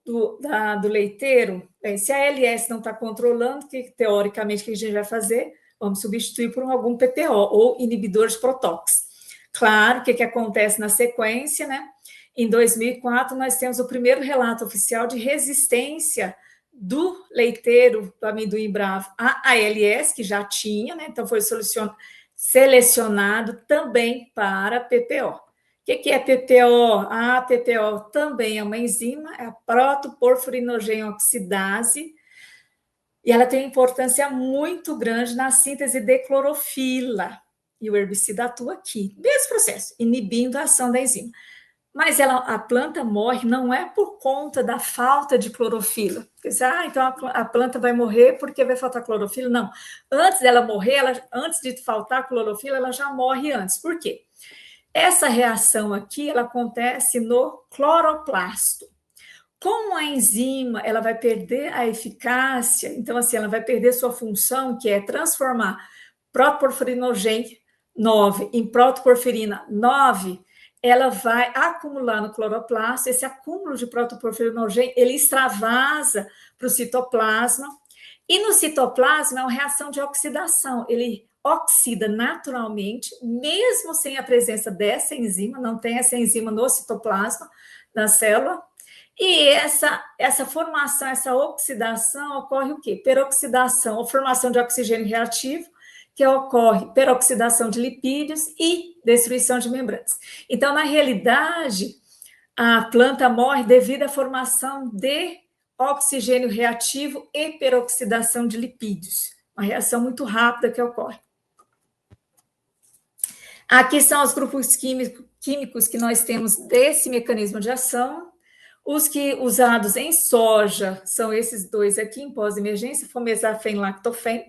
leiteiro, se a ALS não está controlando, que teoricamente o que a gente vai fazer? Vamos substituir por algum PTO, ou inibidor de protox. Claro, o que acontece na sequência, né? Em 2004, nós temos o primeiro relato oficial de resistência do leiteiro do amendoim bravo a ALS, que já tinha, né? Então foi selecionado também para PPO. O que é PPO? A PPO também é uma enzima, é a protoporfirinogênio oxidase, e ela tem importância muito grande na síntese de clorofila, e o herbicida atua aqui, mesmo processo, inibindo a ação da enzima. Mas a planta morre não é por conta da falta de clorofila. Então a planta vai morrer porque vai faltar clorofila? Não. Antes dela morrer, antes de faltar clorofila, ela já morre antes. Por quê? Essa reação aqui, ela acontece no cloroplasto. Como a enzima, ela vai perder a eficácia, então, assim, ela vai perder sua função, que é transformar protoporfirinogênio 9 em protoporfirina 9, ela vai acumular no cloroplasto, esse acúmulo de protoporfirinogênio, ele extravasa para o citoplasma, e no citoplasma é uma reação de oxidação, ele oxida naturalmente, mesmo sem a presença dessa enzima, não tem essa enzima no citoplasma da célula, e essa formação, essa oxidação ocorre o quê? Peroxidação, ou formação de oxigênio reativo, que ocorre peroxidação de lipídios e destruição de membranas. Então, na realidade, a planta morre devido à formação de oxigênio reativo e peroxidação de lipídios. Uma reação muito rápida que ocorre. Aqui são os grupos químicos que nós temos desse mecanismo de ação. Os que usados em soja são esses dois aqui, em pós-emergência, fomesafen e lactofen.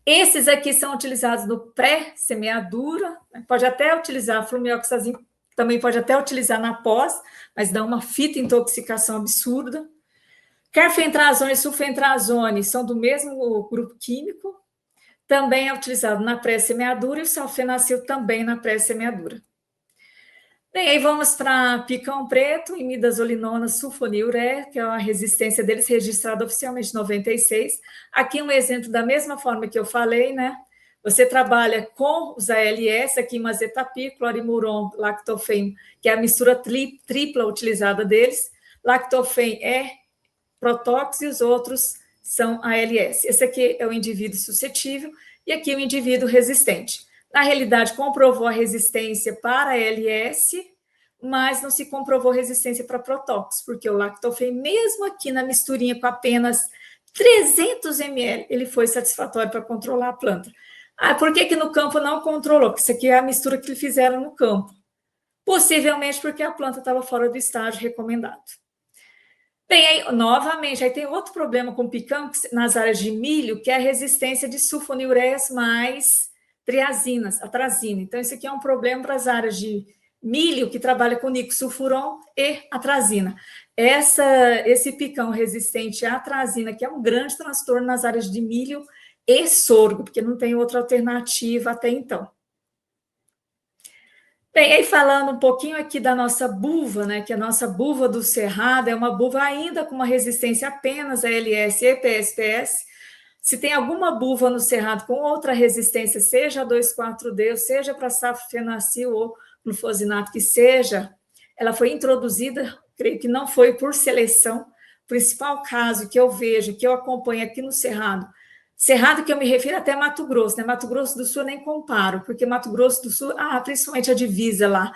Esses aqui são utilizados no pré-semeadura, pode até utilizar flumioxazin, também pode até utilizar na pós, mas dá uma fitointoxicação absurda. Carfentrazone e sulfentrazone são do mesmo grupo químico, também é utilizado na pré-semeadura, e o salfenacil também na pré-semeadura. Bem, aí vamos para picão preto, imidazolinona sulfonilureia, que é a resistência deles registrada oficialmente em 96. Aqui um exemplo da mesma forma que eu falei, né? Você trabalha com os ALS, aqui mazetapi, clorimuron, lactofen, que é a mistura tripla utilizada deles. Lactofen é protóx e os outros são ALS. Esse aqui é o indivíduo suscetível e aqui o indivíduo resistente. Na realidade, comprovou a resistência para ALS, mas não se comprovou resistência para protóx, porque o lactofen, mesmo aqui na misturinha com apenas 300 ml, ele foi satisfatório para controlar a planta. Ah, por que no campo não controlou? Porque isso aqui é a mistura que fizeram no campo. Possivelmente porque a planta estava fora do estágio recomendado. Bem, aí, novamente, aí tem outro problema com picão nas áreas de milho, que é a resistência de sulfonilureias mais triazinas, atrazina. Então, isso aqui é um problema para as áreas de milho, que trabalha com nicosulfuron e atrazina. Esse picão resistente à atrazina, que é um grande transtorno nas áreas de milho e sorgo, porque não tem outra alternativa até então. Bem, aí falando um pouquinho aqui da nossa buva, né, que a nossa buva do Cerrado é uma buva ainda com uma resistência apenas a LS e PSPS. Se tem alguma buva no Cerrado com outra resistência, seja a 2,4-D, ou seja para safenacil ou glufosinato, que seja, ela foi introduzida, creio que não foi por seleção. O principal caso que eu vejo, que eu acompanho aqui no Cerrado, Cerrado que eu me refiro até Mato Grosso, né? Mato Grosso do Sul eu nem comparo, porque Mato Grosso do Sul, principalmente a divisa lá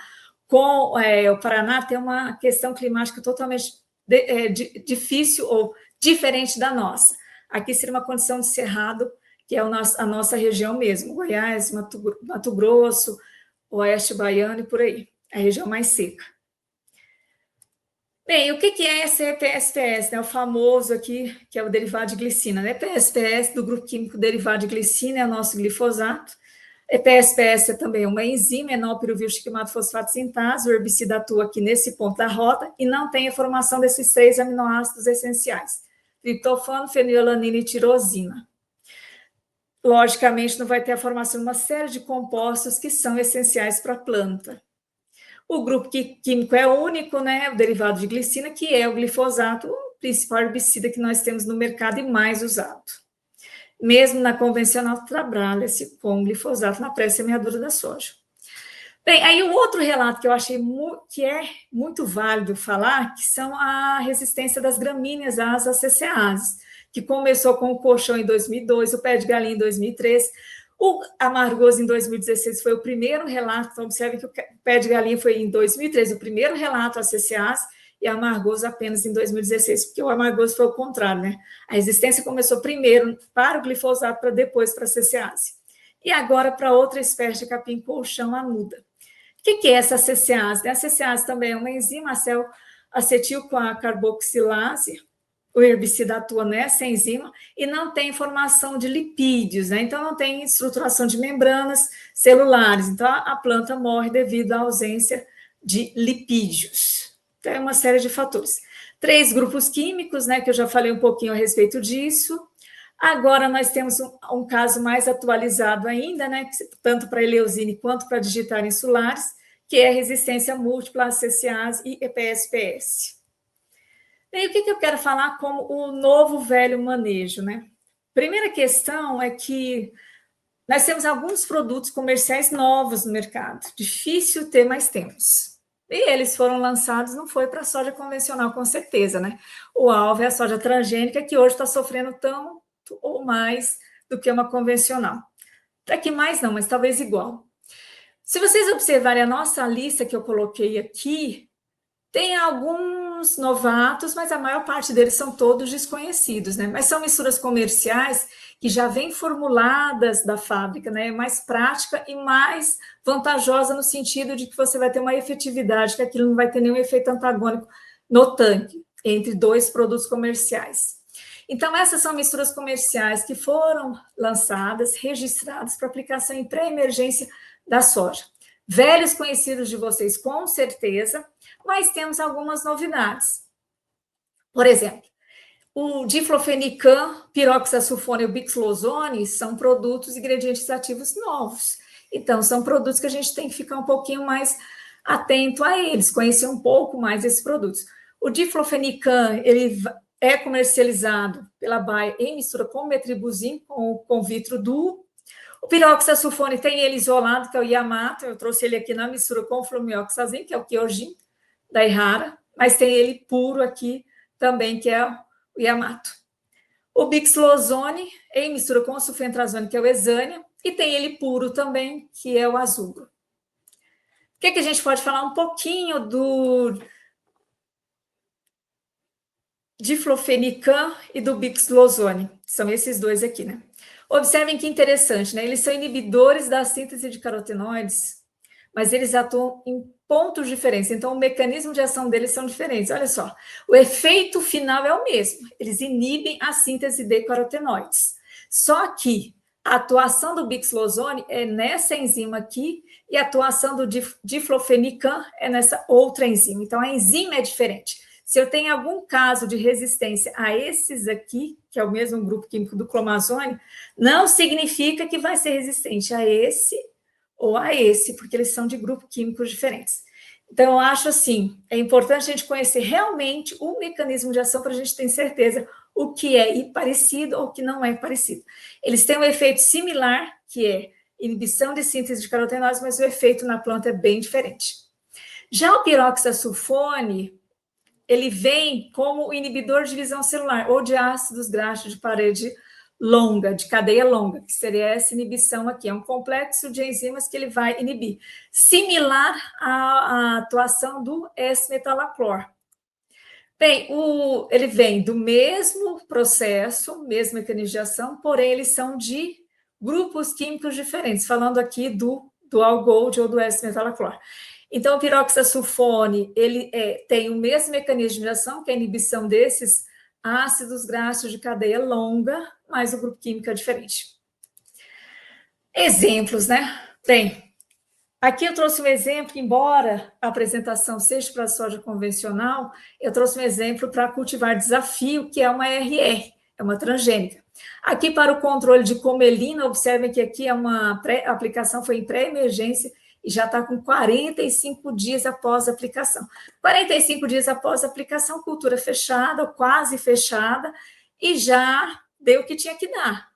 com o Paraná, tem uma questão climática totalmente difícil ou diferente da nossa. Aqui seria uma condição de cerrado, que é a nossa região mesmo, Goiás, Mato Grosso, Oeste Baiano e por aí, a região mais seca. Bem, o que é esse EPSPS, né? O famoso aqui, que é o derivado de glicina, né? EPSPS, do grupo químico derivado de glicina, é o nosso glifosato. EPSPS é também uma enzima, enolpiruvil-shikimado fosfato sintase, o herbicida atua aqui nesse ponto da roda e não tem a formação desses 3 aminoácidos essenciais, triptofano, fenilalanina e tirosina. Logicamente, não vai ter a formação de uma série de compostos que são essenciais para a planta. O grupo químico é único, né? O derivado de glicina, que é o glifosato, o principal herbicida que nós temos no mercado e mais usado. Mesmo na convencional, trabalha-se com glifosato na pré-semeadura da soja. Bem, aí o outro relato que eu achei que é muito válido falar, que são a resistência das gramíneas às ACCases, que começou com o colchão em 2002, o pé de galinha em 2003, o amargoso em 2016 foi o primeiro relato, então observe que o pé de galinha foi em 2013, o primeiro relato ACCase, e a amargoso apenas em 2016, porque o amargoso foi o contrário, né? A resistência começou primeiro para o glifosato, para depois para a ACCase. E agora para outra espécie de capim-colchão anuda. O que é essa ACCase? A ACCase também é uma enzima, acetil-carboxilase, o herbicida atua nessa enzima e não tem formação de lipídios, né? Então não tem estruturação de membranas celulares, então a planta morre devido à ausência de lipídios. Então é uma série de fatores. 3 grupos químicos, né, que eu já falei um pouquinho a respeito disso. Agora nós temos um caso mais atualizado ainda, né, tanto para eleusine quanto para digitar insulares, que é a resistência múltipla a ACCase e EPSPS. E o que eu quero falar como o novo velho manejo, né? Primeira questão é que nós temos alguns produtos comerciais novos no mercado, difícil ter, mas temos. E eles foram lançados, não foi para a soja convencional, com certeza, né? O alvo é a soja transgênica, que hoje está sofrendo tanto ou mais do que uma convencional. Até que mais não, mas talvez igual. Se vocês observarem a nossa lista que eu coloquei aqui, tem alguns novatos, mas a maior parte deles são todos desconhecidos, né? Mas são misturas comerciais que já vêm formuladas da fábrica, né? É mais prática e mais vantajosa no sentido de que você vai ter uma efetividade, que aquilo não vai ter nenhum efeito antagônico no tanque, entre 2 produtos comerciais. Então, essas são misturas comerciais que foram lançadas, registradas para aplicação em pré-emergência da soja. Velhos conhecidos de vocês, com certeza, mas temos algumas novidades. Por exemplo, O diflofenican, piroxasulfone e o bixlozone são produtos, ingredientes ativos novos. Então, são produtos que a gente tem que ficar um pouquinho mais atento a eles, conhecer um pouco mais esses produtos. O diflofenican, ele é comercializado pela Bayer em mistura com metribuzin, com Vitro-Duo. O piroxasulfone tem ele isolado, que é o Yamato, eu trouxe ele aqui na mistura com o flumioxazin, que é o Kyojin, da Ihara, mas tem ele puro aqui também, que é o Yamato. O bixlozone em mistura com o sulfentrazone, que é o Exânia, e tem ele puro também, que é o Azugro. O que a gente pode falar um pouquinho do diflofenican e do bixlozone? São esses dois aqui, né? Observem que interessante, né? Eles são inibidores da síntese de carotenoides, mas eles atuam em pontos diferentes, então o mecanismo de ação deles são diferentes. Olha só, o efeito final é o mesmo, eles inibem a síntese de carotenoides. Só que a atuação do bixlozone é nessa enzima aqui e a atuação do diflofenican é nessa outra enzima. Então a enzima é diferente. Se eu tenho algum caso de resistência a esses aqui, que é o mesmo grupo químico do clomazone, não significa que vai ser resistente a esse ou a esse, porque eles são de grupos químicos diferentes. Então, eu acho assim, é importante a gente conhecer realmente o mecanismo de ação para a gente ter certeza o que é parecido ou o que não é parecido. Eles têm um efeito similar, que é inibição de síntese de carotenoides, mas o efeito na planta é bem diferente. Já o piroxasulfone, ele vem como inibidor de divisão celular ou de ácidos graxos de parede longa, de cadeia longa, que seria essa inibição aqui. É um complexo de enzimas que ele vai inibir, similar à atuação do S-metalaclor. Bem, ele vem do mesmo processo, mesmo mecanismo de ação, porém eles são de grupos químicos diferentes, falando aqui do Algold ou do S-metalaclor. Então, o piroxasulfone, ele tem o mesmo mecanismo de ação, que é a inibição desses ácidos graxos de cadeia longa, mas o grupo químico é diferente. Exemplos, né? Bem, aqui eu trouxe um exemplo, embora a apresentação seja para a soja convencional, eu trouxe um exemplo para cultivar desafio, que é uma RR, é uma transgênica. Aqui, para o controle de comelina, observem que aqui a aplicação foi em pré-emergência, e já está com 45 dias após a aplicação. 45 dias após a aplicação, cultura fechada, ou quase fechada, e já deu o que tinha que dar,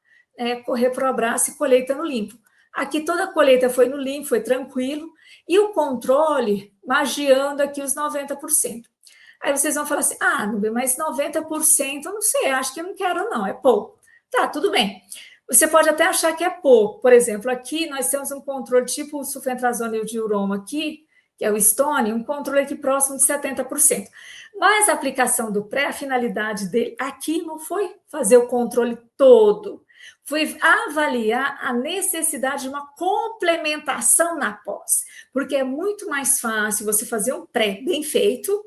correr para o abraço e colheita no limpo. Aqui toda a colheita foi no limpo, foi tranquilo, e o controle magiando aqui os 90%. Aí vocês vão falar assim, Nubia, mas 90% eu não sei, acho que eu não quero não, é pouco. Tá, tudo bem. Você pode até achar que é pouco. Por exemplo, aqui nós temos um controle tipo o sulfentrazone e o diuroma aqui, que é o Stone, um controle aqui próximo de 70%. Mas a aplicação do pré, a finalidade dele aqui não foi fazer o controle todo, foi avaliar a necessidade de uma complementação na pós, porque é muito mais fácil você fazer um pré bem feito,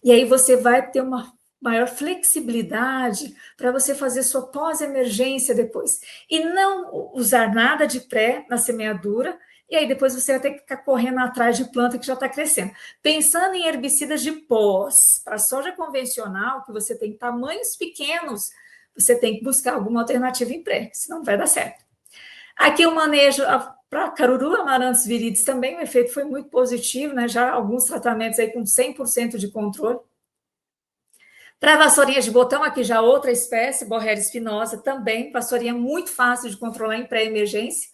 e aí você vai ter uma maior flexibilidade para você fazer sua pós-emergência depois. E não usar nada de pré na semeadura, e aí depois você vai ter que ficar correndo atrás de planta que já está crescendo. Pensando em herbicidas de pós, para soja convencional, que você tem tamanhos pequenos, você tem que buscar alguma alternativa em pré, senão não vai dar certo. Aqui o manejo para caruru, amaranthus viridis também, o efeito foi muito positivo, né? Já alguns tratamentos aí com 100% de controle. Para vassourinhas de botão, aqui já outra espécie, Borreria spinosa, também, vassourinha muito fácil de controlar em pré-emergência.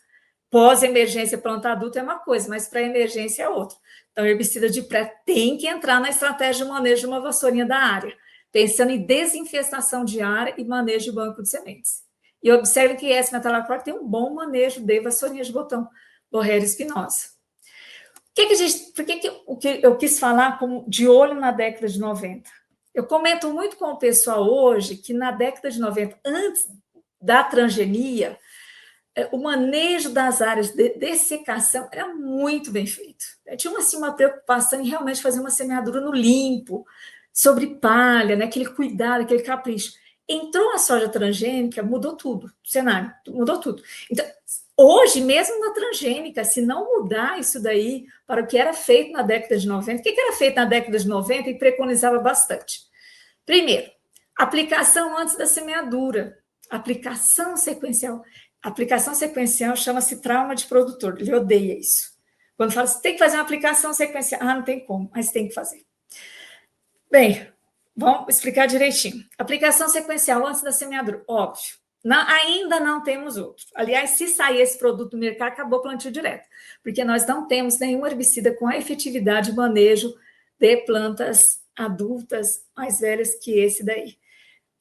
Pós-emergência, planta adulta é uma coisa, mas pré-emergência é outra. Então, herbicida de pré tem que entrar na estratégia de manejo de uma vassourinha da área, pensando em desinfestação de área e manejo de banco de sementes. E observe que esse metalaclor tem um bom manejo de vassourinha de botão, Borreria spinosa. Por que eu quis falar de olho na década de 90? Eu comento muito com o pessoal hoje que na década de 90, antes da transgenia, o manejo das áreas de dessecação era muito bem feito. Tinha uma preocupação em realmente fazer uma semeadura no limpo, sobre palha, né? Aquele cuidado, aquele capricho. Entrou a soja transgênica, mudou tudo, o cenário, mudou tudo. Então, hoje, mesmo na transgênica, se não mudar isso daí para o que era feito na década de 90, o que era feito na década de 90 e preconizava bastante? Primeiro, Aplicação antes da semeadura. Aplicação sequencial. Aplicação sequencial chama-se trauma de produtor. Ele odeia isso. Quando fala, você tem que fazer uma aplicação sequencial. Ah, não tem como, mas tem que fazer. Bem, vamos explicar direitinho. Aplicação sequencial antes da semeadura. Óbvio. Ainda não temos outro. Aliás, se sair esse produto no mercado, acabou o plantio direto. Porque nós não temos nenhum herbicida com a efetividade de manejo de plantas adultas mais velhas que esse daí,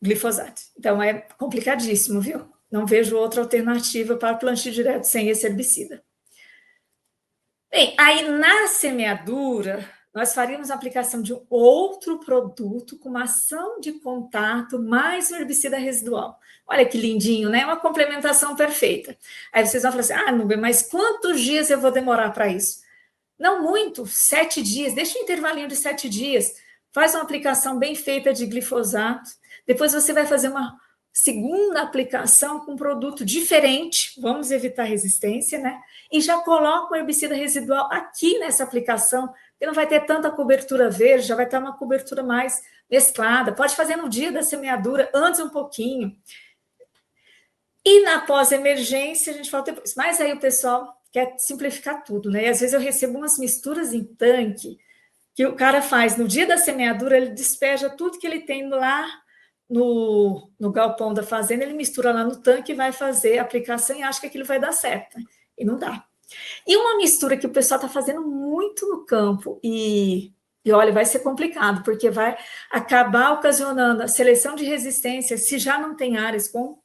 glifosato. Então, é complicadíssimo, viu? Não vejo outra alternativa para plantio direto sem esse herbicida. Bem, aí na semeadura, nós faríamos a aplicação de um outro produto com uma ação de contato mais um herbicida residual. Olha que lindinho, né? Uma complementação perfeita. Aí vocês vão falar assim, ah, Núbia, mas quantos dias eu vou demorar para isso? Não muito, 7 dias, deixa um intervalinho de 7 dias, faz uma aplicação bem feita de glifosato, depois você vai fazer uma segunda aplicação com um produto diferente, vamos evitar resistência, né? E já coloca o herbicida residual aqui nessa aplicação, porque não vai ter tanta cobertura verde, já vai ter uma cobertura mais mesclada. Pode fazer no dia da semeadura, antes um pouquinho. E na pós-emergência, a gente fala depois. Mas aí o pessoal quer simplificar tudo, né? E às vezes eu recebo umas misturas em tanque que o cara faz no dia da semeadura, ele despeja tudo que ele tem lá no galpão da fazenda, ele mistura lá no tanque e vai fazer a aplicação e acha que aquilo vai dar certo, né? E não dá. E uma mistura que o pessoal está fazendo muito no campo e olha, vai ser complicado, porque vai acabar ocasionando a seleção de resistência, se já não tem áreas com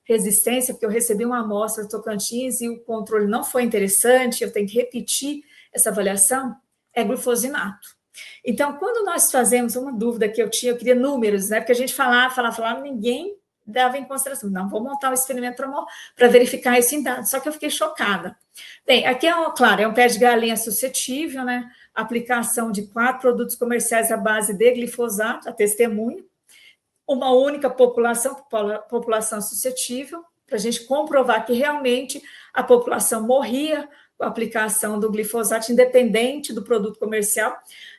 resistência, porque eu recebi uma amostra do Tocantins e o controle não foi interessante, eu tenho que repetir essa avaliação, é glufosinato. Então, quando nós fazemos uma dúvida que eu tinha, eu queria números, né? Porque a gente falava, ninguém dava em consideração. Não, vou montar um experimento para verificar isso em dados. Só que eu fiquei chocada. Bem, aqui claro, é um pé de galinha suscetível, né? Aplicação de 4 produtos comerciais à base de glifosato, a testemunha. Uma única população suscetível, para a gente comprovar que realmente a população morria com a aplicação do glifosato, independente do produto comercial.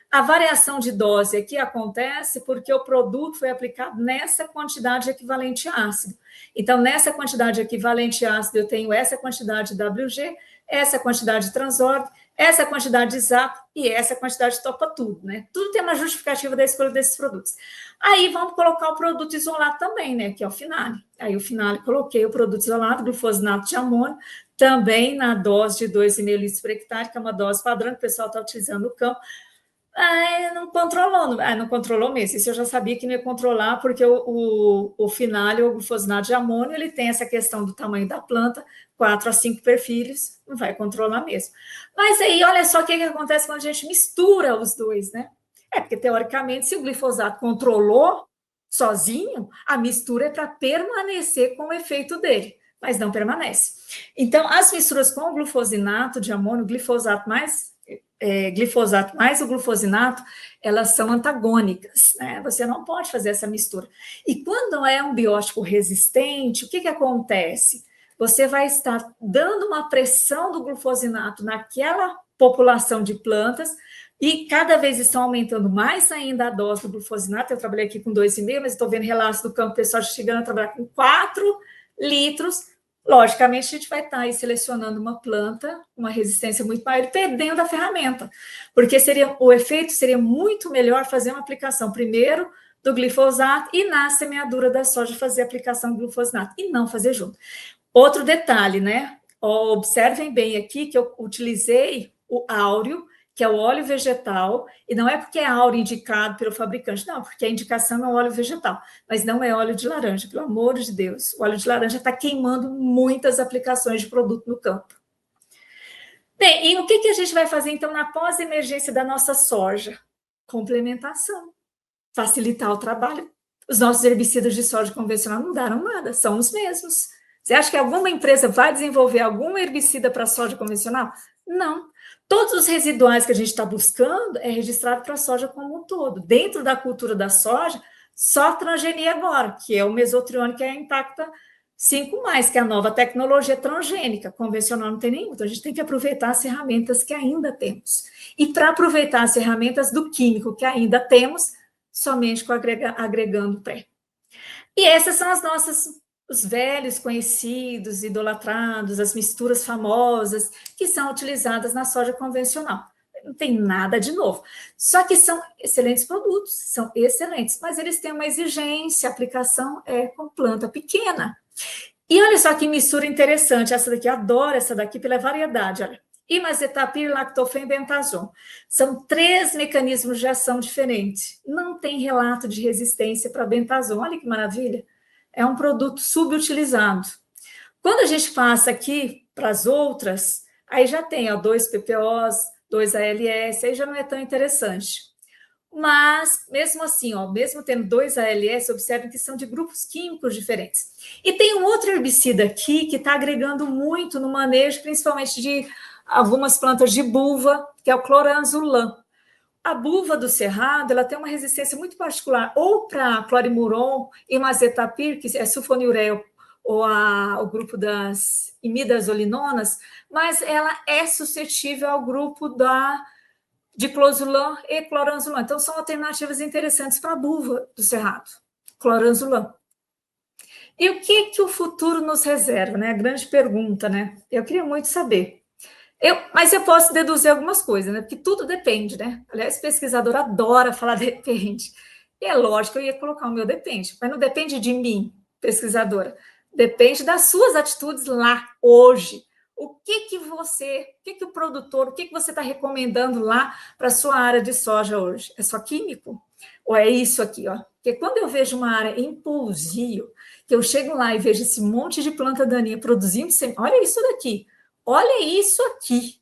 A variação de dose aqui acontece porque o produto foi aplicado nessa quantidade equivalente ácido. Então, nessa quantidade equivalente ácido, eu tenho essa quantidade de WG, essa quantidade de transordem, essa quantidade de ZAP e essa quantidade de topa tudo, né? Tudo tem uma justificativa da escolha desses produtos. Aí, vamos colocar o produto isolado também, né? Que é o Finale. Aí, o Finale, coloquei o produto isolado, glufosinato de amônio, também na dose de 2,5 litros por hectare, que é uma dose padrão que o pessoal está utilizando no campo. Não controlou mesmo. Isso eu já sabia que não ia controlar, porque o Finale, o glufosinato de amônio, ele tem essa questão do tamanho da planta, 4 a 5 perfilhos, não vai controlar mesmo. Mas aí, olha só o que acontece quando a gente mistura os dois, né? Porque, teoricamente, se o glifosato controlou sozinho, a mistura é para permanecer com o efeito dele, mas não permanece. Então, as misturas com o glufosinato de amônio, glifosato mais o glufosinato, elas são antagônicas, né? Você não pode fazer essa mistura. E quando é um biótipo resistente, o que acontece? Você vai estar dando uma pressão do glufosinato naquela população de plantas e cada vez estão aumentando mais ainda a dose do glufosinato. Eu trabalhei aqui com 2,5, mas estou vendo relatos do campo, o pessoal chegando a trabalhar com 4 litros. Logicamente, a gente vai estar aí selecionando uma planta, uma resistência muito maior, perdendo a ferramenta, porque o efeito seria muito melhor fazer uma aplicação primeiro do glifosato e na semeadura da soja fazer a aplicação do glufosinato e não fazer junto. Outro detalhe, né? Observem bem aqui que eu utilizei o áureo, que é o óleo vegetal, e não é porque é áureo indicado pelo fabricante, não, porque a indicação é o óleo vegetal, mas não é óleo de laranja, pelo amor de Deus. O óleo de laranja está queimando muitas aplicações de produto no campo. Bem, e o que a gente vai fazer, então, na pós-emergência da nossa soja? Complementação. Facilitar o trabalho. Os nossos herbicidas de soja convencional não deram nada, são os mesmos. Você acha que alguma empresa vai desenvolver algum herbicida para soja convencional? Não. Todos os residuais que a gente está buscando é registrado para a soja como um todo. Dentro da cultura da soja, só transgenia agora, que é o mesotrione, que é a Intacta 5+, que é a nova tecnologia transgênica. Convencional não tem nenhum. Então, a gente tem que aproveitar as ferramentas que ainda temos. E para aproveitar as ferramentas do químico que ainda temos, somente agregando pré. E essas são as nossas, os velhos conhecidos, idolatrados, as misturas famosas que são utilizadas na soja convencional. Não tem nada de novo. Só que são excelentes produtos, são excelentes, mas eles têm uma exigência, a aplicação é com planta pequena. E olha só que mistura interessante, essa daqui, adoro essa daqui pela variedade, olha. Imazethapir, lactofen, bentazon. São 3 mecanismos de ação diferentes. Não tem relato de resistência para bentazon. Olha que maravilha. É um produto subutilizado. Quando a gente passa aqui para as outras, aí já tem 2 PPOs, 2 ALS, aí já não é tão interessante. Mas, mesmo assim, mesmo tendo 2 ALS, observem que são de grupos químicos diferentes. E tem um outro herbicida aqui que está agregando muito no manejo, principalmente de algumas plantas de buva, que é o cloranzulam. A buva do cerrado, ela tem uma resistência muito particular, ou para clorimuron, imazethapir, que é sulfonilureia, ou o grupo das imidazolinonas, mas ela é suscetível ao grupo de clozulam e cloranzulam. Então, são alternativas interessantes para a buva do cerrado, cloranzulam. E o que o futuro nos reserva, né? Grande pergunta, né? Eu queria muito saber. Mas eu posso deduzir algumas coisas, né? Porque tudo depende, né? Aliás, pesquisador adora falar depende. E é lógico que eu ia colocar o meu depende, mas não depende de mim, pesquisadora. Depende das suas atitudes lá, hoje. O que o produtor, o que você está recomendando lá para a sua área de soja hoje? É só químico? Ou é isso aqui, ó? Porque quando eu vejo uma área em pousio, que eu chego lá e vejo esse monte de planta daninha produzindo, olha isso daqui. Olha isso aqui.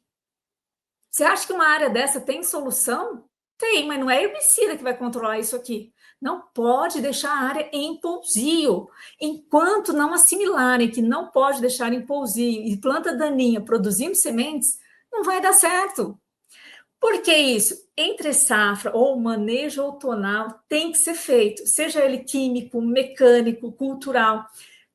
Você acha que uma área dessa tem solução? Tem, mas não é herbicida que vai controlar isso aqui. Não pode deixar a área em pousio. Enquanto não assimilarem que não pode deixar em pousio e planta daninha produzindo sementes, não vai dar certo. Por que isso? Entre safra ou manejo outonal tem que ser feito, seja ele químico, mecânico, cultural. O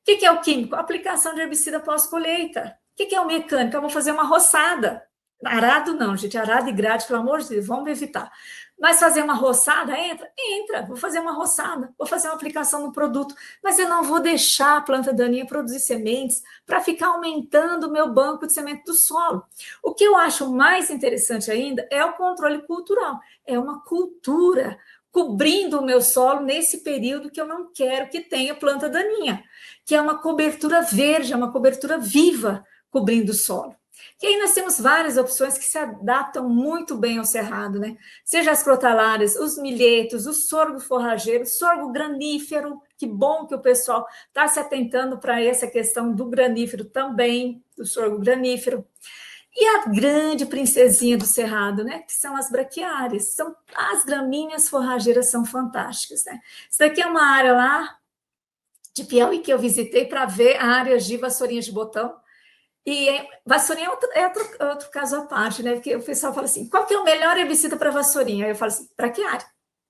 que é o químico? Aplicação de herbicida pós-colheita. O que é o mecânico? Eu vou fazer uma roçada. Arado não, gente. Arado e grade, pelo amor de Deus, vamos evitar. Mas fazer uma roçada, entra? Entra. Vou fazer uma roçada, vou fazer uma aplicação no produto. Mas eu não vou deixar a planta daninha produzir sementes para ficar aumentando o meu banco de semente do solo. O que eu acho mais interessante ainda é o controle cultural. É uma cultura cobrindo o meu solo nesse período que eu não quero que tenha planta daninha, que é uma cobertura verde, é uma cobertura viva cobrindo o solo. E aí nós temos várias opções que se adaptam muito bem ao cerrado, né? Seja as crotalárias, os milhetos, o sorgo forrageiro, sorgo granífero, que bom que o pessoal está se atentando para essa questão do granífero também, do sorgo granífero. E a grande princesinha do cerrado, né? Que são as braquiárias. As gramíneas forrageiras são fantásticas, né? Isso daqui é uma área lá de Piauí que eu visitei para ver áreas de vassourinhas de botão. E vassourinha é outro caso à parte, né? Porque o pessoal fala assim, qual que é o melhor herbicida para vassourinha? Aí eu falo assim, braquiária.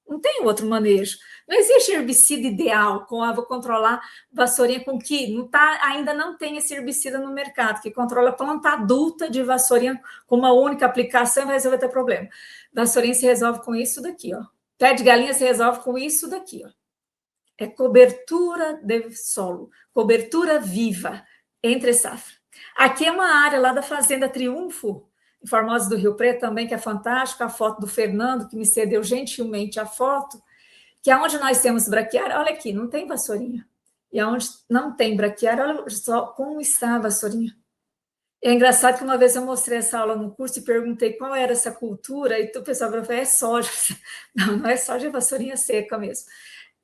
Não tem outro manejo. Não existe herbicida ideal, vou controlar vassourinha com que ainda não tem esse herbicida no mercado, que controla a planta adulta de vassourinha com uma única aplicação e vai resolver teu problema. Vassourinha se resolve com isso daqui, ó. Pé de galinha se resolve com isso daqui, ó. É cobertura de solo, cobertura viva, entre safra. Aqui é uma área lá da Fazenda Triunfo, em Formosa do Rio Preto também, que é fantástico, a foto do Fernando, que me cedeu gentilmente a foto, que é onde nós temos braquiária, olha aqui, não tem vassourinha. E onde não tem braquiária, olha só como está a vassourinha. É engraçado que uma vez eu mostrei essa aula no curso e perguntei qual era essa cultura, e o pessoal falou, é soja. Não é soja, é vassourinha seca mesmo.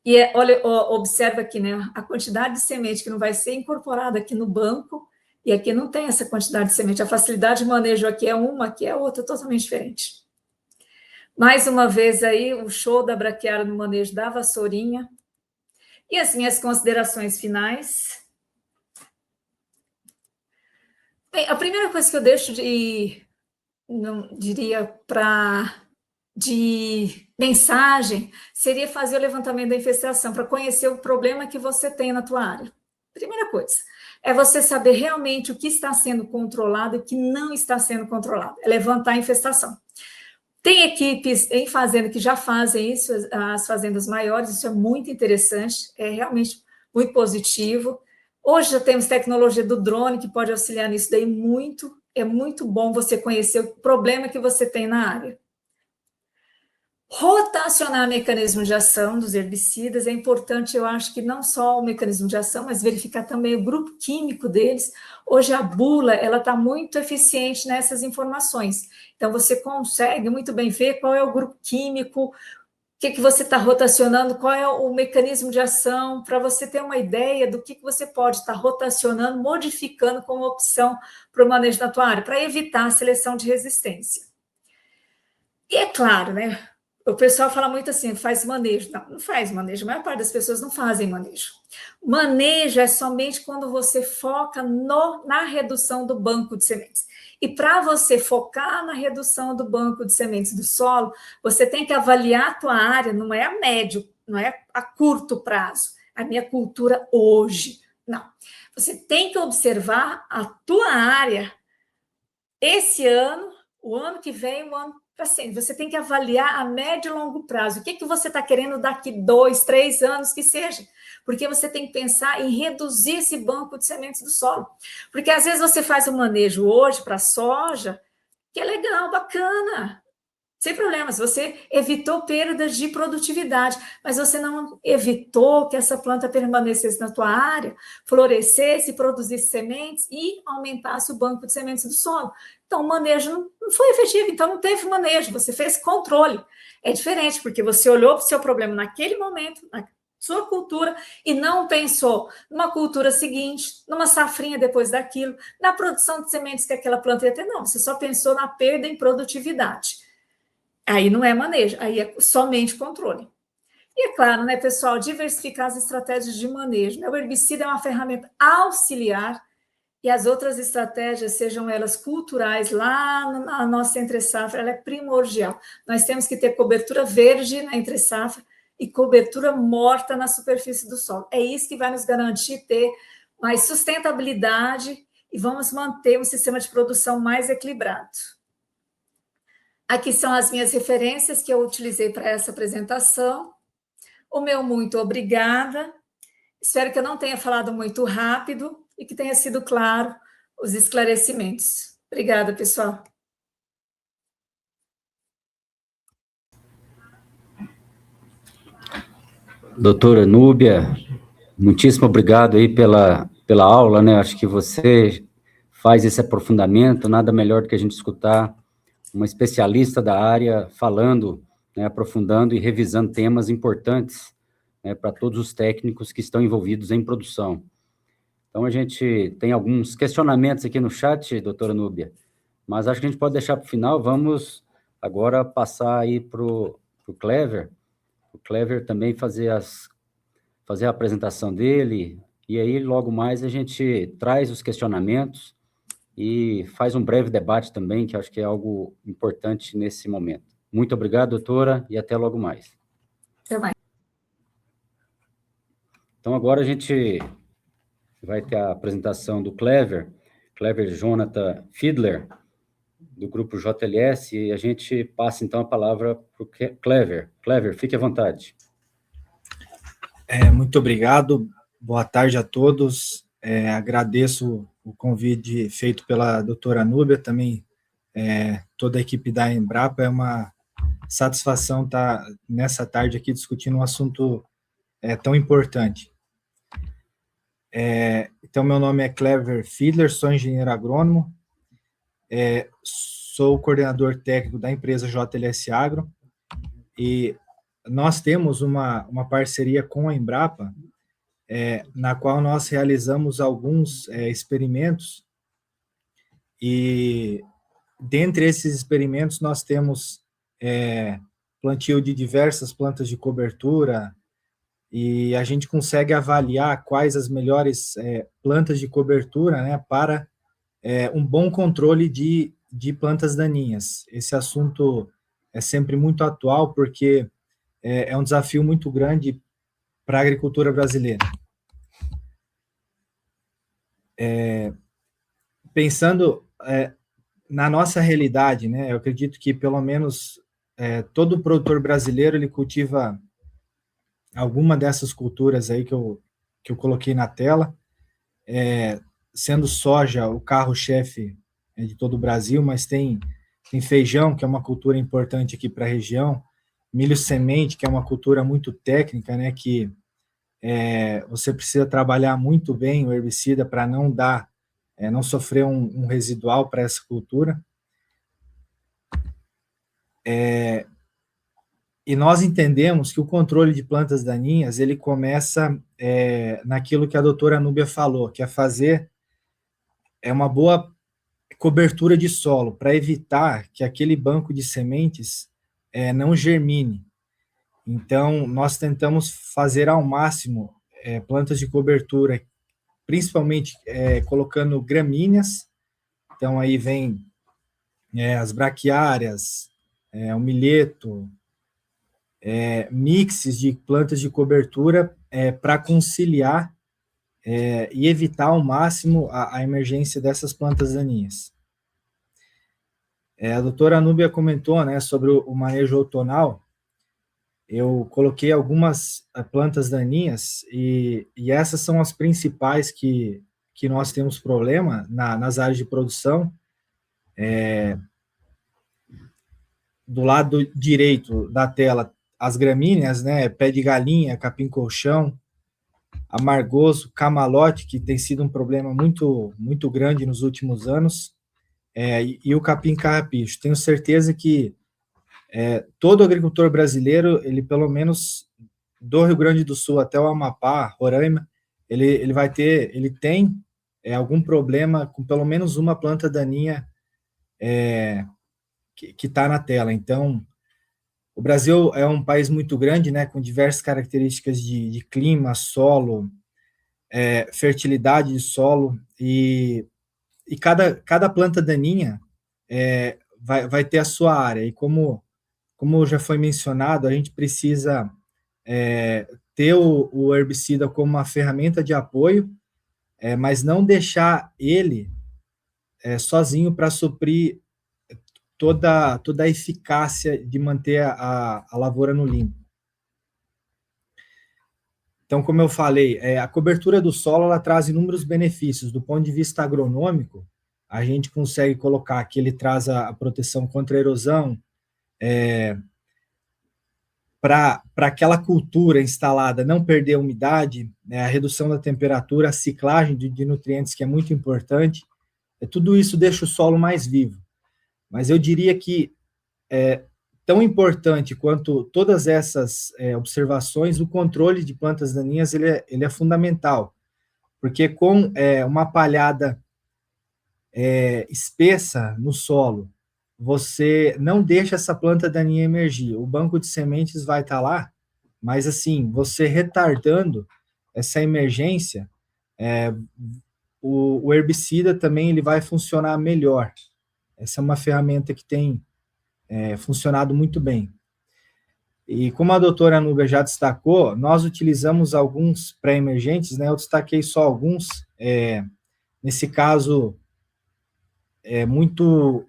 E olha, observa aqui, né, a quantidade de semente que não vai ser incorporada aqui no banco, e aqui não tem essa quantidade de semente. A facilidade de manejo aqui é uma, aqui é outra, totalmente diferente. Mais uma vez aí, o show da braquiária no manejo da vassourinha. E as minhas considerações finais. Bem, a primeira coisa que eu deixo de mensagem seria fazer o levantamento da infestação para conhecer o problema que você tem na tua área. Primeira coisa é você saber realmente o que está sendo controlado e o que não está sendo controlado. É levantar a infestação. Tem equipes em fazenda que já fazem isso, as fazendas maiores, isso é muito interessante, é realmente muito positivo. Hoje já temos tecnologia do drone que pode auxiliar nisso daí muito, é muito bom você conhecer o problema que você tem na área. Rotacionar mecanismo de ação dos herbicidas é importante, eu acho que não só o mecanismo de ação, mas verificar também o grupo químico deles. Hoje a bula, ela está muito eficiente nessas informações. Então, você consegue muito bem ver qual é o grupo químico, o que você está rotacionando, qual é o mecanismo de ação, para você ter uma ideia do que você pode estar rotacionando, modificando como opção para o manejo da tua área, para evitar a seleção de resistência. E é claro, né? O pessoal fala muito assim, faz manejo. Não, não faz manejo. A maior parte das pessoas não fazem manejo. Manejo é somente quando você foca na redução do banco de sementes. E para você focar na redução do banco de sementes do solo, você tem que avaliar a tua área, não é a médio, não é a curto prazo, a minha cultura hoje. Não. Você tem que observar a tua área esse ano, o ano que vem, o ano assim, você tem que avaliar a médio e longo prazo. O que você está querendo daqui 2, 3 anos que seja? Porque você tem que pensar em reduzir esse banco de sementes do solo. Porque às vezes você faz um manejo hoje para soja, que é legal, bacana, sem problemas, você evitou perdas de produtividade, mas você não evitou que essa planta permanecesse na tua área, florescesse, produzisse sementes e aumentasse o banco de sementes do solo. Então, o manejo não foi efetivo, então não teve manejo, você fez controle. É diferente, porque você olhou para o seu problema naquele momento, na sua cultura, e não pensou numa cultura seguinte, numa safrinha depois daquilo, na produção de sementes que aquela planta ia ter, não, você só pensou na perda em produtividade. Aí não é manejo, aí é somente controle. E é claro, né, pessoal, diversificar as estratégias de manejo. Né? O herbicida é uma ferramenta auxiliar e as outras estratégias, sejam elas culturais, lá na nossa entre-safra, ela é primordial. Nós temos que ter cobertura verde na entre-safra e cobertura morta na superfície do solo. É isso que vai nos garantir ter mais sustentabilidade e vamos manter um sistema de produção mais equilibrado. Aqui são as minhas referências que eu utilizei para essa apresentação. O meu muito obrigada. Espero que eu não tenha falado muito rápido e que tenha sido claro os esclarecimentos. Obrigada, pessoal. Doutora Núbia, muitíssimo obrigado aí pela aula, né? Acho que você faz esse aprofundamento, nada melhor do que a gente escutar uma especialista da área falando, né, aprofundando e revisando temas importantes, né, para todos os técnicos que estão envolvidos em produção. Então, a gente tem alguns questionamentos aqui no chat, doutora Núbia, mas acho que a gente pode deixar para o final. Vamos agora passar aí para o Clever também fazer a apresentação dele, e aí logo mais a gente traz os questionamentos e faz um breve debate também, que acho que é algo importante nesse momento. Muito obrigado, doutora, e até logo mais. Até mais. Então, agora a gente vai ter a apresentação do Clever Jonathan Fiedler, do grupo JLS, e a gente passa, então, a palavra para o Clever. Clever, fique à vontade. Muito obrigado, boa tarde a todos. Agradeço o convite feito pela doutora Núbia, também toda a equipe da Embrapa. É uma satisfação estar nessa tarde aqui discutindo um assunto tão importante. Então, meu nome é Clever Fiedler, sou engenheiro agrônomo, sou coordenador técnico da empresa JLS Agro, e nós temos uma parceria com a Embrapa, na qual nós realizamos alguns experimentos, e dentre esses experimentos nós temos plantio de diversas plantas de cobertura, e a gente consegue avaliar quais as melhores plantas de cobertura, né, para um bom controle de plantas daninhas. Esse assunto é sempre muito atual, porque é um desafio muito grande para a agricultura brasileira. Pensando na nossa realidade, né, eu acredito que pelo menos todo produtor brasileiro, ele cultiva alguma dessas culturas aí que eu coloquei na tela, sendo soja o carro-chefe de todo o Brasil, mas tem feijão, que é uma cultura importante aqui para a região, milho semente, que é uma cultura muito técnica, né, que você precisa trabalhar muito bem o herbicida para não sofrer um residual para essa cultura. E nós entendemos que o controle de plantas daninhas, ele começa naquilo que a doutora Núbia falou, que é fazer uma boa cobertura de solo, para evitar que aquele banco de sementes não germine. Então, nós tentamos fazer ao máximo plantas de cobertura, principalmente colocando gramíneas. Então, aí vem as braquiárias, o milheto, mixes de plantas de cobertura para conciliar e evitar ao máximo a emergência dessas plantas daninhas. A doutora Núbia comentou, né, sobre o manejo outonal. Eu coloquei algumas plantas daninhas e essas são as principais que nós temos problema nas áreas de produção. Do lado direito da tela, as gramíneas, né, pé de galinha, capim-colchão, amargoso, camalote, que tem sido um problema muito, muito grande nos últimos anos, e o capim-carrapicho. Tenho certeza que todo agricultor brasileiro, ele pelo menos do Rio Grande do Sul até o Amapá, Roraima, ele tem algum problema com pelo menos uma planta daninha que está na tela. Então, o Brasil é um país muito grande, né, com diversas características de clima, solo, fertilidade de solo, e cada planta daninha vai ter a sua área. E como já foi mencionado, a gente precisa ter o herbicida como uma ferramenta de apoio, mas não deixar ele sozinho para suprir toda a eficácia de manter a lavoura no limpo. Então, como eu falei, a cobertura do solo ela traz inúmeros benefícios. Do ponto de vista agronômico, a gente consegue colocar que ele traz a proteção contra a erosão, para aquela cultura instalada não perder a umidade, a redução da temperatura, a ciclagem de nutrientes, que é muito importante. Tudo isso deixa o solo mais vivo. Mas eu diria que tão importante quanto todas essas observações, o controle de plantas daninhas ele é fundamental, porque com uma palhada espessa no solo, você não deixa essa planta daninha emergir. O banco de sementes vai estar lá, mas assim, você retardando essa emergência, o herbicida também ele vai funcionar melhor. Essa é uma ferramenta que tem funcionado muito bem. E como a doutora Núbia já destacou, nós utilizamos alguns pré-emergentes, né? Eu destaquei só alguns. Nesse caso, muito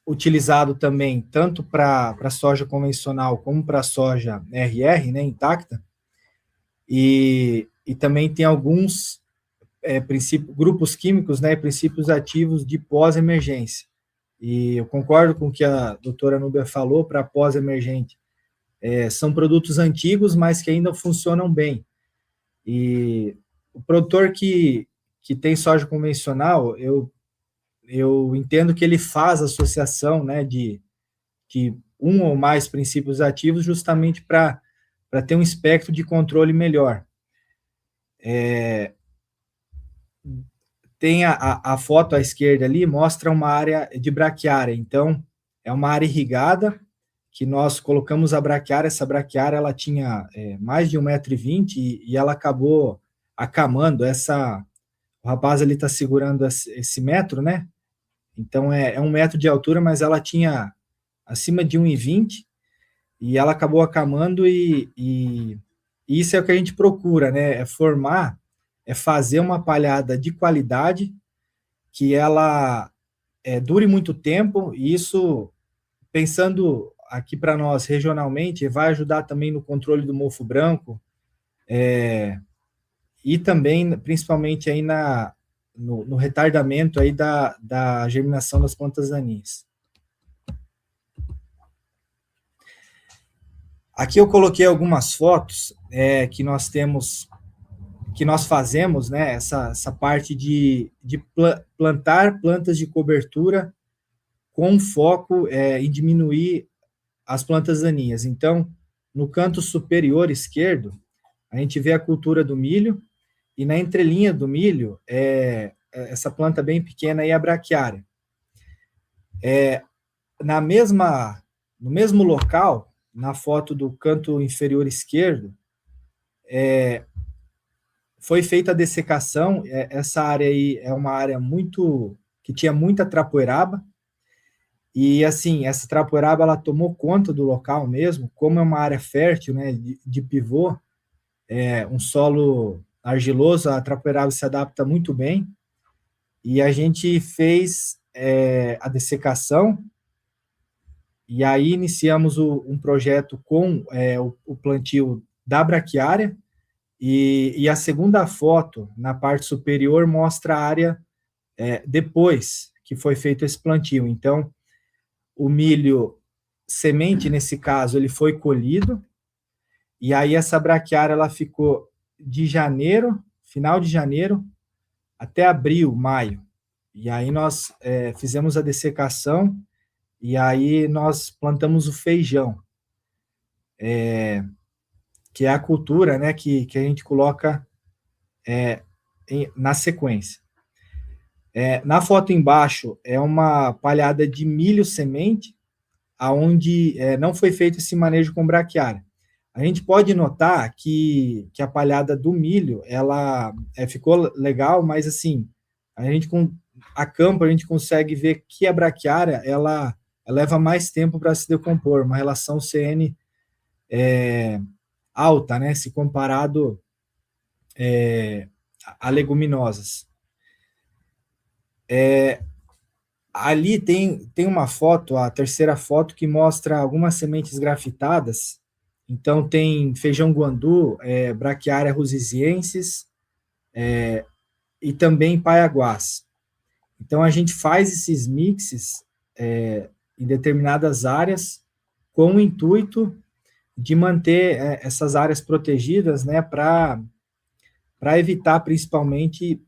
utilizado também, tanto para soja convencional como para soja RR, né, intacta, e também tem alguns grupos químicos, né, princípios ativos de pós-emergência. E eu concordo com o que a doutora Núbia falou, para pós-emergente. São produtos antigos, mas que ainda funcionam bem. E o produtor que tem soja convencional, eu entendo que ele faz associação, né, de um ou mais princípios ativos justamente para ter um espectro de controle melhor. Tem a foto à esquerda ali, mostra uma área de braquiária. Então, é uma área irrigada, que nós colocamos a braquiária. Essa braquiária ela tinha mais de 1,20 m e ela acabou acamando. O rapaz ali está segurando esse metro, né? Então, é 1 metro de altura, mas ela tinha acima de 1,20 m e ela acabou acamando e isso é o que a gente procura, né? É fazer uma palhada de qualidade, que ela dure muito tempo, e isso pensando aqui para nós regionalmente, vai ajudar também no controle do mofo branco, e também, principalmente, aí no retardamento aí da germinação das plantas daninhas. Aqui eu coloquei algumas fotos que nós temos, que nós fazemos, né, essa parte de plantar plantas de cobertura com foco em diminuir as plantas daninhas. Então, no canto superior esquerdo, a gente vê a cultura do milho, e na entrelinha do milho, essa planta bem pequena aí, a braquiária. No mesmo local, na foto do canto inferior esquerdo, foi feita a dessecação. Essa área aí é uma área que tinha muita trapoeraba, e assim, essa trapoeraba ela tomou conta do local mesmo, como é uma área fértil, né, de pivô, um solo argiloso, a trapoeraba se adapta muito bem, e a gente fez a dessecação. E aí iniciamos um projeto com o plantio da braquiária, e a segunda foto, na parte superior, mostra a área depois que foi feito esse plantio. Então, o milho semente, nesse caso, ele foi colhido, e aí essa braquiária ela ficou de janeiro, final de janeiro, até abril, maio. E aí nós fizemos a dessecação, e aí nós plantamos o feijão, que é a cultura, né, que a gente coloca na sequência. Na foto embaixo é uma palhada de milho semente, aonde não foi feito esse manejo com braquiária. A gente pode notar que a palhada do milho, ela ficou legal, mas assim, a campo a gente consegue ver que a braquiária, ela leva mais tempo para se decompor, uma relação CN alta, né, se comparado a leguminosas. Ali tem uma foto, a terceira foto, que mostra algumas sementes grafitadas. Então, tem feijão guandu, braquiária rusiziensis, e também paiaguás. Então, a gente faz esses mixes em determinadas áreas, com o intuito de manter essas áreas protegidas, né, para evitar, principalmente,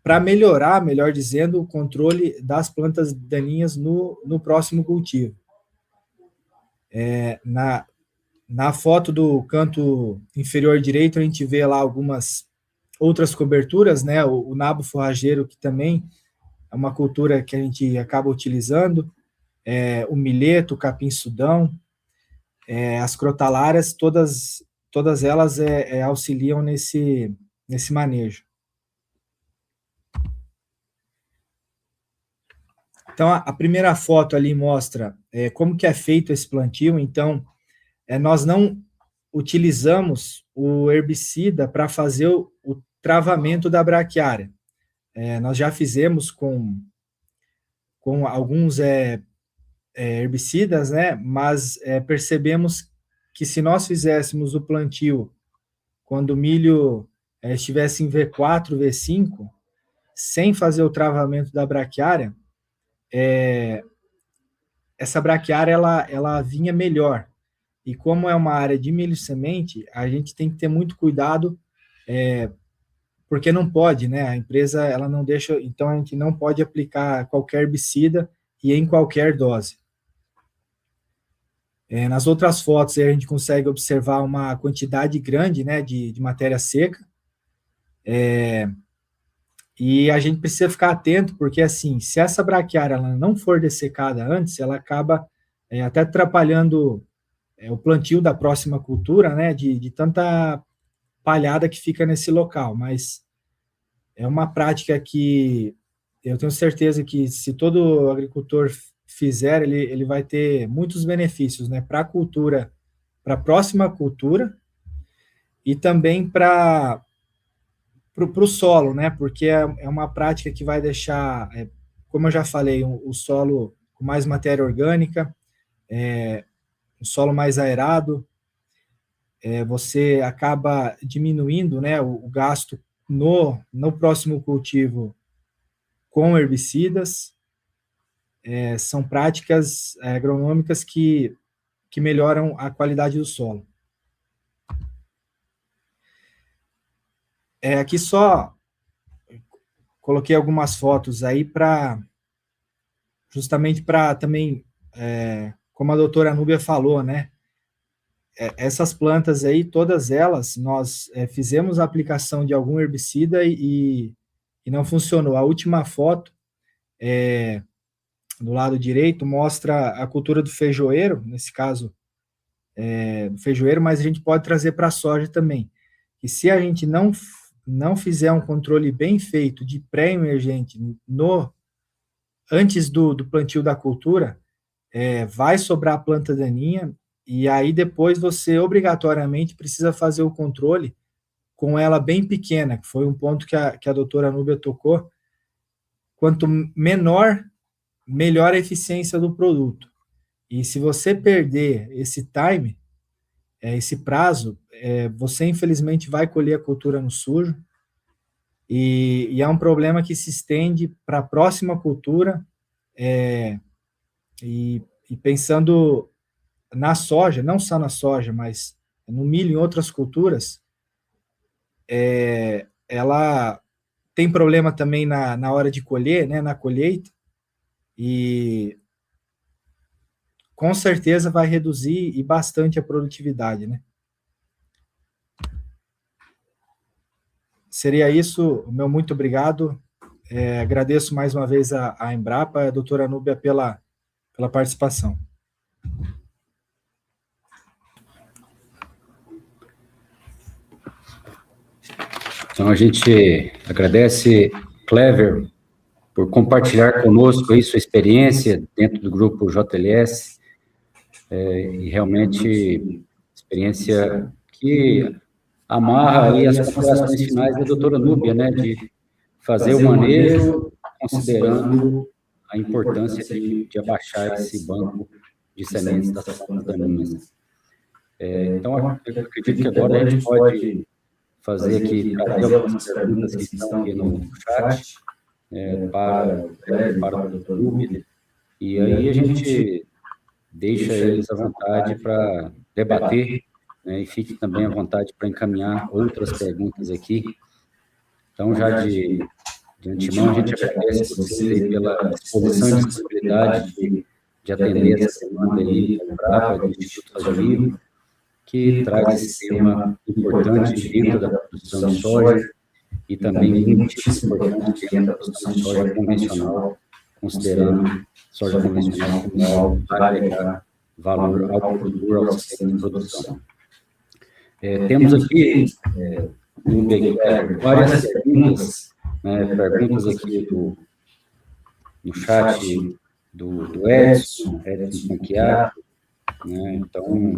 para melhorar, melhor dizendo, o controle das plantas daninhas no próximo cultivo. Na foto do canto inferior direito, a gente vê lá algumas outras coberturas, né, o nabo forrageiro, que também é uma cultura que a gente acaba utilizando, o milheto, o capim-sudão, as crotalárias, todas elas auxiliam nesse manejo. Então, a primeira foto ali mostra como que é feito esse plantio. Então, nós não utilizamos o herbicida para fazer o travamento da braquiária. Nós já fizemos com alguns herbicidas, né? Mas percebemos que se nós fizéssemos o plantio quando o milho estivesse em V4, V5, sem fazer o travamento da braquiária, essa braquiária ela vinha melhor. E como é uma área de milho semente, a gente tem que ter muito cuidado, porque não pode, né? A empresa ela não deixa, então a gente não pode aplicar qualquer herbicida e em qualquer dose. Nas outras fotos a gente consegue observar uma quantidade grande, né, de matéria seca. E a gente precisa ficar atento, porque assim, se essa braquiária ela não for dessecada antes, ela acaba até atrapalhando o plantio da próxima cultura, né, de tanta palhada que fica nesse local. Mas é uma prática que eu tenho certeza que se todo agricultor fizer, ele vai ter muitos benefícios, né, para a cultura, para a próxima cultura, e também para o solo, né, porque é uma prática que vai deixar, como eu já falei, o solo com mais matéria orgânica, um solo mais aerado, você acaba diminuindo, né, o gasto no próximo cultivo com herbicidas. São práticas agronômicas que melhoram a qualidade do solo. Aqui só coloquei algumas fotos aí justamente para também, como a doutora Núbia falou, né? Essas plantas aí, todas elas, nós fizemos a aplicação de algum herbicida e não funcionou. A última foto, do lado direito, mostra a cultura do feijoeiro, nesse caso, do feijoeiro, mas a gente pode trazer para a soja também. E se a gente não fizer um controle bem feito de pré-emergente antes do plantio da cultura, vai sobrar a planta daninha, e aí depois você obrigatoriamente precisa fazer o controle com ela bem pequena, que foi um ponto que a doutora Núbia tocou. Quanto menor, melhor a eficiência do produto. E se você perder esse time, esse prazo, você infelizmente vai colher a cultura no sujo, e é um problema que se estende para a próxima cultura, e pensando na soja, não só na soja, mas no milho e em outras culturas, ela tem problema também na hora de colher, né, na colheita, e com certeza vai reduzir e bastante a produtividade, né? Seria isso, o meu muito obrigado. Agradeço mais uma vez a Embrapa, a doutora Núbia, pela participação. Então, a gente agradece, Clever, por compartilhar conosco aí sua experiência dentro do grupo JLS, e realmente experiência que amarra aí as considerações finais da doutora Núbia, né, de fazer o manejo considerando a importância de abaixar esse banco de sementes das plantas daninhas. Então, eu acredito que agora a gente pode fazer aqui, trazer algumas perguntas que estão aqui no chat, para o doutor Núbia, e aí a gente deixa eles à vontade para debater, né, e fique também à vontade para encaminhar outras perguntas aqui. Então, já de antemão, a gente agradece vocês aí pela disposição e disponibilidade de atender essa demanda aí da Embrapa, do Instituto Fazolino, que traz esse tema importante dentro da produção de soja e também muitíssimo importante dentro da produção de soja convencional, considerando soja convencional como algo para agregar valor ao produtor, ao sistema de produção. Temos aqui, várias perguntas, né, perguntas aqui no chat do Edson Panquiato, né, então,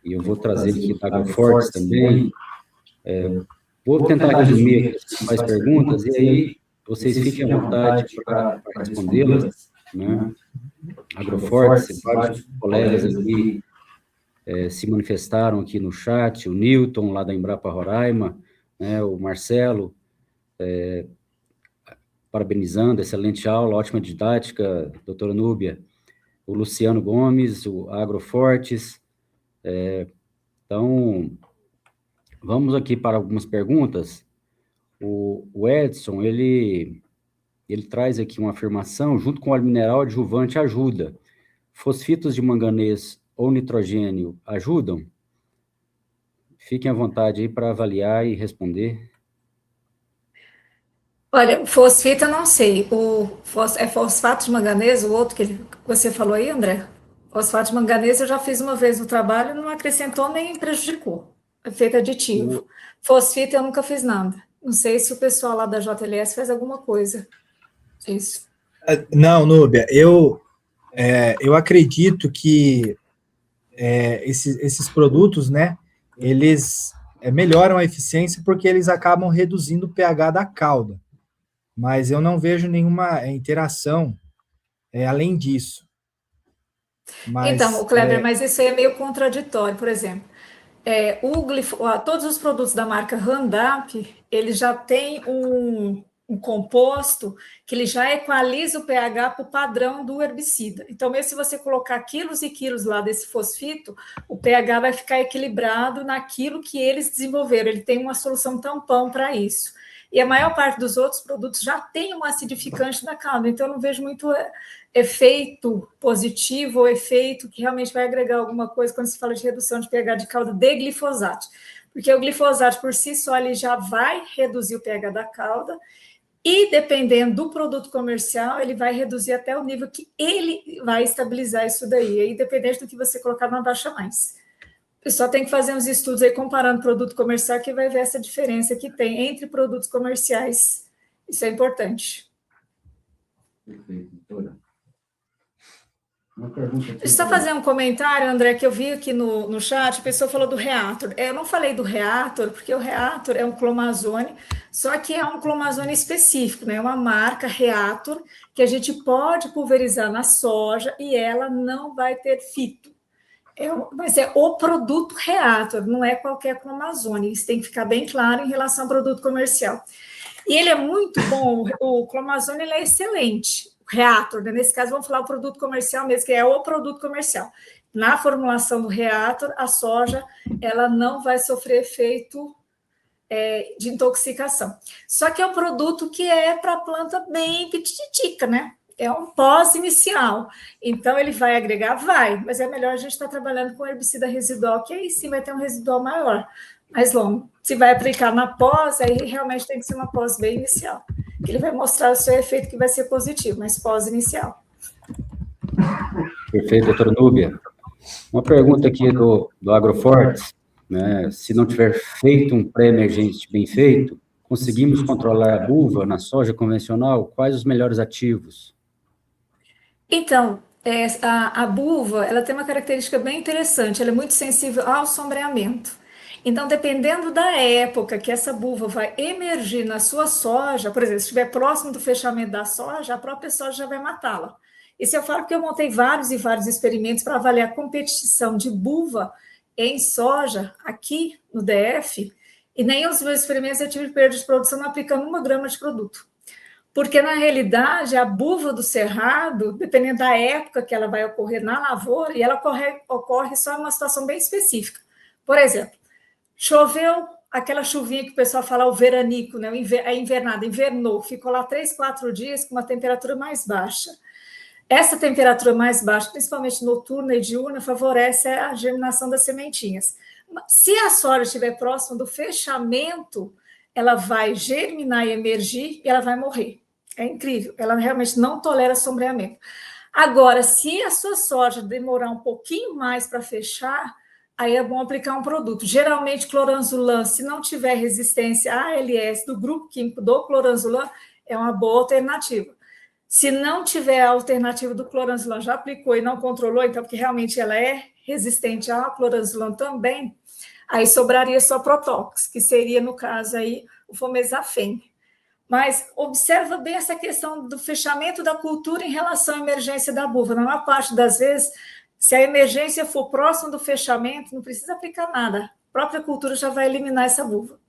e eu vou trazer aqui da Agrofortes também. Vou tentar resumir as principais perguntas, e aí vocês fiquem à vontade para respondê-las, né? Agrofortes, vários colegas aqui se manifestaram aqui no chat, o Newton, lá da Embrapa Roraima, né, o Marcelo, parabenizando, excelente aula, ótima didática, doutora Núbia, o Luciano Gomes, o Agrofortes. Então, vamos aqui para algumas perguntas. O Edson, ele traz aqui uma afirmação: junto com óleo mineral, adjuvante ajuda. Fosfitos de manganês ou nitrogênio ajudam? Fiquem à vontade aí para avaliar e responder. Olha, fosfito eu não sei. É fosfato de manganês, o outro que você falou aí, André? Fosfato de manganês eu já fiz uma vez no trabalho, não acrescentou nem prejudicou. É feito aditivo. Fosfito eu nunca fiz nada. Não sei se o pessoal lá da JLS faz alguma coisa disso. Não, Núbia, eu acredito que esses produtos, né, eles melhoram a eficiência porque eles acabam reduzindo o pH da cauda, mas eu não vejo nenhuma interação além disso. Então, Mas, o Kleber, mas isso aí é meio contraditório. Por exemplo, todos os produtos da marca Roundup, eles já têm um composto que ele já equaliza o pH para o padrão do herbicida. Então, mesmo se você colocar quilos e quilos lá desse fosfito, o pH vai ficar equilibrado naquilo que eles desenvolveram. Ele tem uma solução tampão para isso. E a maior parte dos outros produtos já tem um acidificante na calda, então eu não vejo muito efeito positivo ou efeito que realmente vai agregar alguma coisa quando se fala de redução de pH de calda de glifosato. Porque o glifosato por si só ele já vai reduzir o pH da calda e dependendo do produto comercial, ele vai reduzir até o nível que ele vai estabilizar isso daí. Aí dependendo do que você colocar, não baixa mais. O pessoal tem que fazer uns estudos aí comparando produto comercial que vai ver essa diferença que tem entre produtos comerciais. Isso é importante. Perfeito, doutora. Uma pergunta aqui. Deixa eu só fazer um comentário, André, que eu vi aqui no chat, a pessoa falou do Reator. Eu não falei do Reator, porque o Reator é um clomazone, só que é um clomazone específico, né? Uma marca Reator, que a gente pode pulverizar na soja e ela não vai ter fito. Mas é o produto Reator, não é qualquer clomazone. Isso tem que ficar bem claro em relação ao produto comercial. E ele é muito bom, o clomazone ele é excelente. Reator, né? Nesse caso, vamos falar o produto comercial mesmo, que é o produto comercial. Na formulação do Reator, a soja ela não vai sofrer efeito de intoxicação. Só que é um produto que é para a planta bem pititica, né? É um pós-inicial. Então, ele vai agregar? Vai, mas é melhor a gente estar trabalhando com herbicida residual, que aí sim vai ter um residual maior, mais longo. Se vai aplicar na pós, aí realmente tem que ser uma pós bem inicial. Ele vai mostrar o seu efeito que vai ser positivo, mas pós-inicial. Perfeito, doutora Núbia. Uma pergunta aqui do Agrofortes, né? Se não tiver feito um pré-emergente bem feito, conseguimos controlar a buva na soja convencional? Quais os melhores ativos? Então, a buva, ela tem uma característica bem interessante, ela é muito sensível ao sombreamento. Então, dependendo da época que essa buva vai emergir na sua soja, por exemplo, se estiver próximo do fechamento da soja, a própria soja já vai matá-la. Isso eu falo porque eu montei vários e vários experimentos para avaliar a competição de buva em soja aqui no DF, e nem os meus experimentos eu tive perda de produção aplicando 1 grama de produto. Porque, na realidade, a buva do cerrado, dependendo da época que ela vai ocorrer na lavoura, e ela ocorre só em uma situação bem específica. Por exemplo, choveu aquela chuvinha que o pessoal fala, o veranico, né? A invernada, invernou, ficou lá 3, 4 dias com uma temperatura mais baixa. Essa temperatura mais baixa, principalmente noturna e diurna, favorece a germinação das sementinhas. Se a soja estiver próxima do fechamento, ela vai germinar e emergir e ela vai morrer. É incrível, ela realmente não tolera sombreamento. Agora, se a sua soja demorar um pouquinho mais para fechar, aí é bom aplicar um produto. Geralmente, cloranzulam, se não tiver resistência à ALS do grupo químico do cloranzulam, é uma boa alternativa. Se não tiver a alternativa do cloranzulam, já aplicou e não controlou, então, porque realmente ela é resistente ao cloranzulam também, aí sobraria só Protox, que seria, no caso, aí, o Fomesafen. Mas observa bem essa questão do fechamento da cultura em relação à emergência da buva. Na maior parte das vezes, se a emergência for próximo do fechamento, não precisa aplicar nada. A própria cultura já vai eliminar essa buva.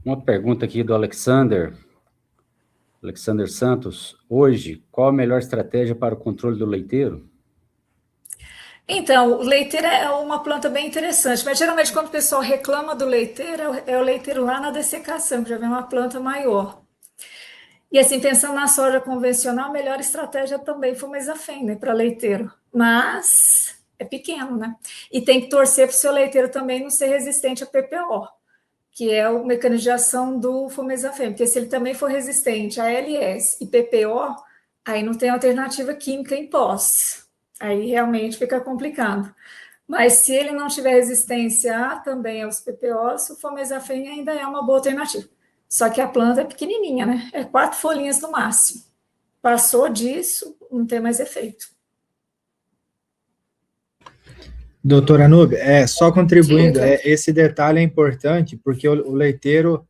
Uma pergunta aqui do Alexander Santos. Hoje, qual a melhor estratégia para o controle do leiteiro? Então, o leiteiro é uma planta bem interessante, mas geralmente quando o pessoal reclama do leiteiro, é o leiteiro lá na dessecação, que já vem uma planta maior. E assim, pensando na soja convencional, a melhor estratégia também foi o Mesafen, né, para leiteiro. Mas é pequeno, né? E tem que torcer para o seu leiteiro também não ser resistente a PPO, que é o mecanismo de ação do Fomesafen, porque se ele também for resistente a ALS e PPO, aí não tem alternativa química em pós. Aí realmente fica complicado. Mas se ele não tiver resistência também aos PPOs, o Fomesafen ainda é uma boa alternativa. Só que a planta é pequenininha, né? É 4 folhinhas no máximo. Passou disso, não tem mais efeito. Doutora Núbia, só contribuindo, esse detalhe é importante, porque o leiteiro,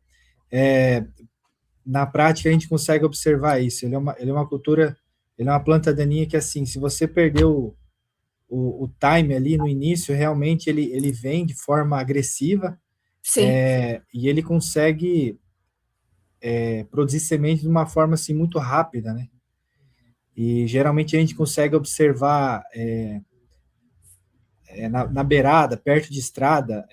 na prática a gente consegue observar isso. Ele é uma cultura, ele é uma planta daninha que, assim, se você perdeu o time ali no início, realmente ele vem de forma agressiva, Sim. e ele consegue produzir semente de uma forma assim muito rápida, né? E geralmente a gente consegue observar na beirada, perto de estrada,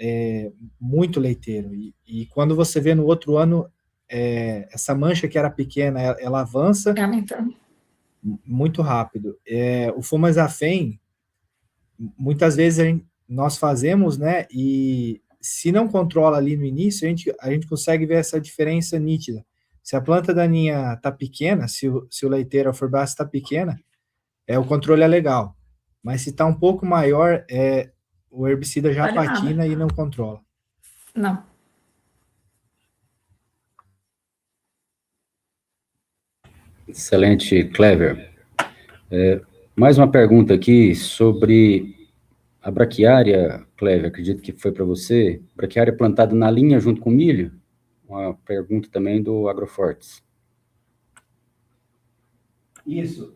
muito leiteiro. E quando você vê no outro ano, essa mancha que era pequena, ela avança Aumentando. muito rápido. O Fumazafem, muitas vezes nós fazemos, né? E se não controla ali no início, a gente consegue ver essa diferença nítida. Se a planta daninha está pequena, se o leiteiro, a forbace está pequena, o controle é legal. Mas se está um pouco maior, o herbicida já Vale nada. patina e não controla. Não. Excelente, Clever. Mais uma pergunta aqui sobre a braquiária, Clever, acredito que foi para você. Braquiária plantada na linha junto com milho? Uma pergunta também do Agrofortes. Isso,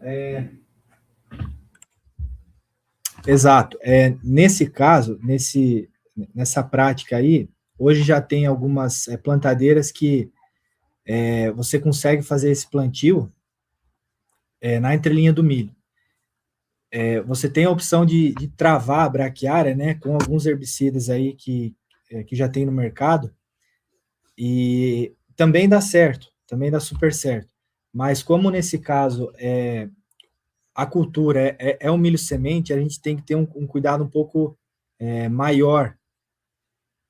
Exato. Nesse caso, nessa prática aí, hoje já tem algumas plantadeiras que você consegue fazer esse plantio na entrelinha do milho. Você tem a opção de travar a braquiária, né, com alguns herbicidas aí que já tem no mercado, e também dá certo, também dá super certo. Mas como nesse caso a cultura é um milho semente, a gente tem que ter um cuidado um pouco maior.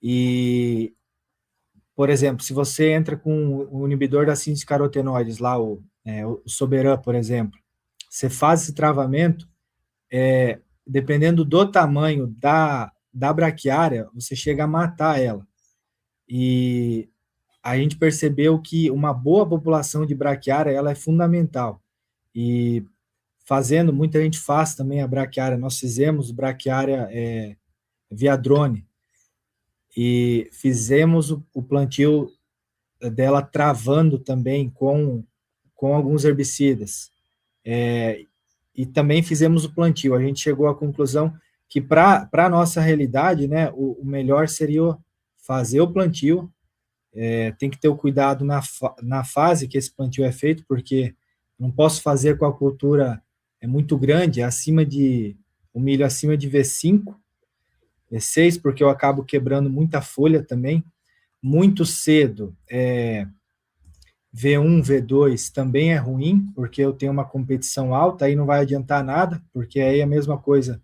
E, por exemplo, se você entra com o inibidor da síntese de carotenoides, lá o Soberan, por exemplo, você faz esse travamento, dependendo do tamanho da braquiária, você chega a matar ela. E a gente percebeu que uma boa população de braquiária, ela é fundamental. E muita gente faz também a braquiária. Nós fizemos braquiária via drone e fizemos o plantio dela travando também com alguns herbicidas. E também fizemos o plantio. A gente chegou à conclusão que para a nossa realidade, né, o melhor seria fazer o plantio. Tem que ter o cuidado na fase que esse plantio é feito, porque não posso fazer com a cultura muito grande, o milho acima de V5, V6, porque eu acabo quebrando muita folha também. Muito cedo, V1, V2 também é ruim, porque eu tenho uma competição alta, aí não vai adiantar nada, porque aí é a mesma coisa,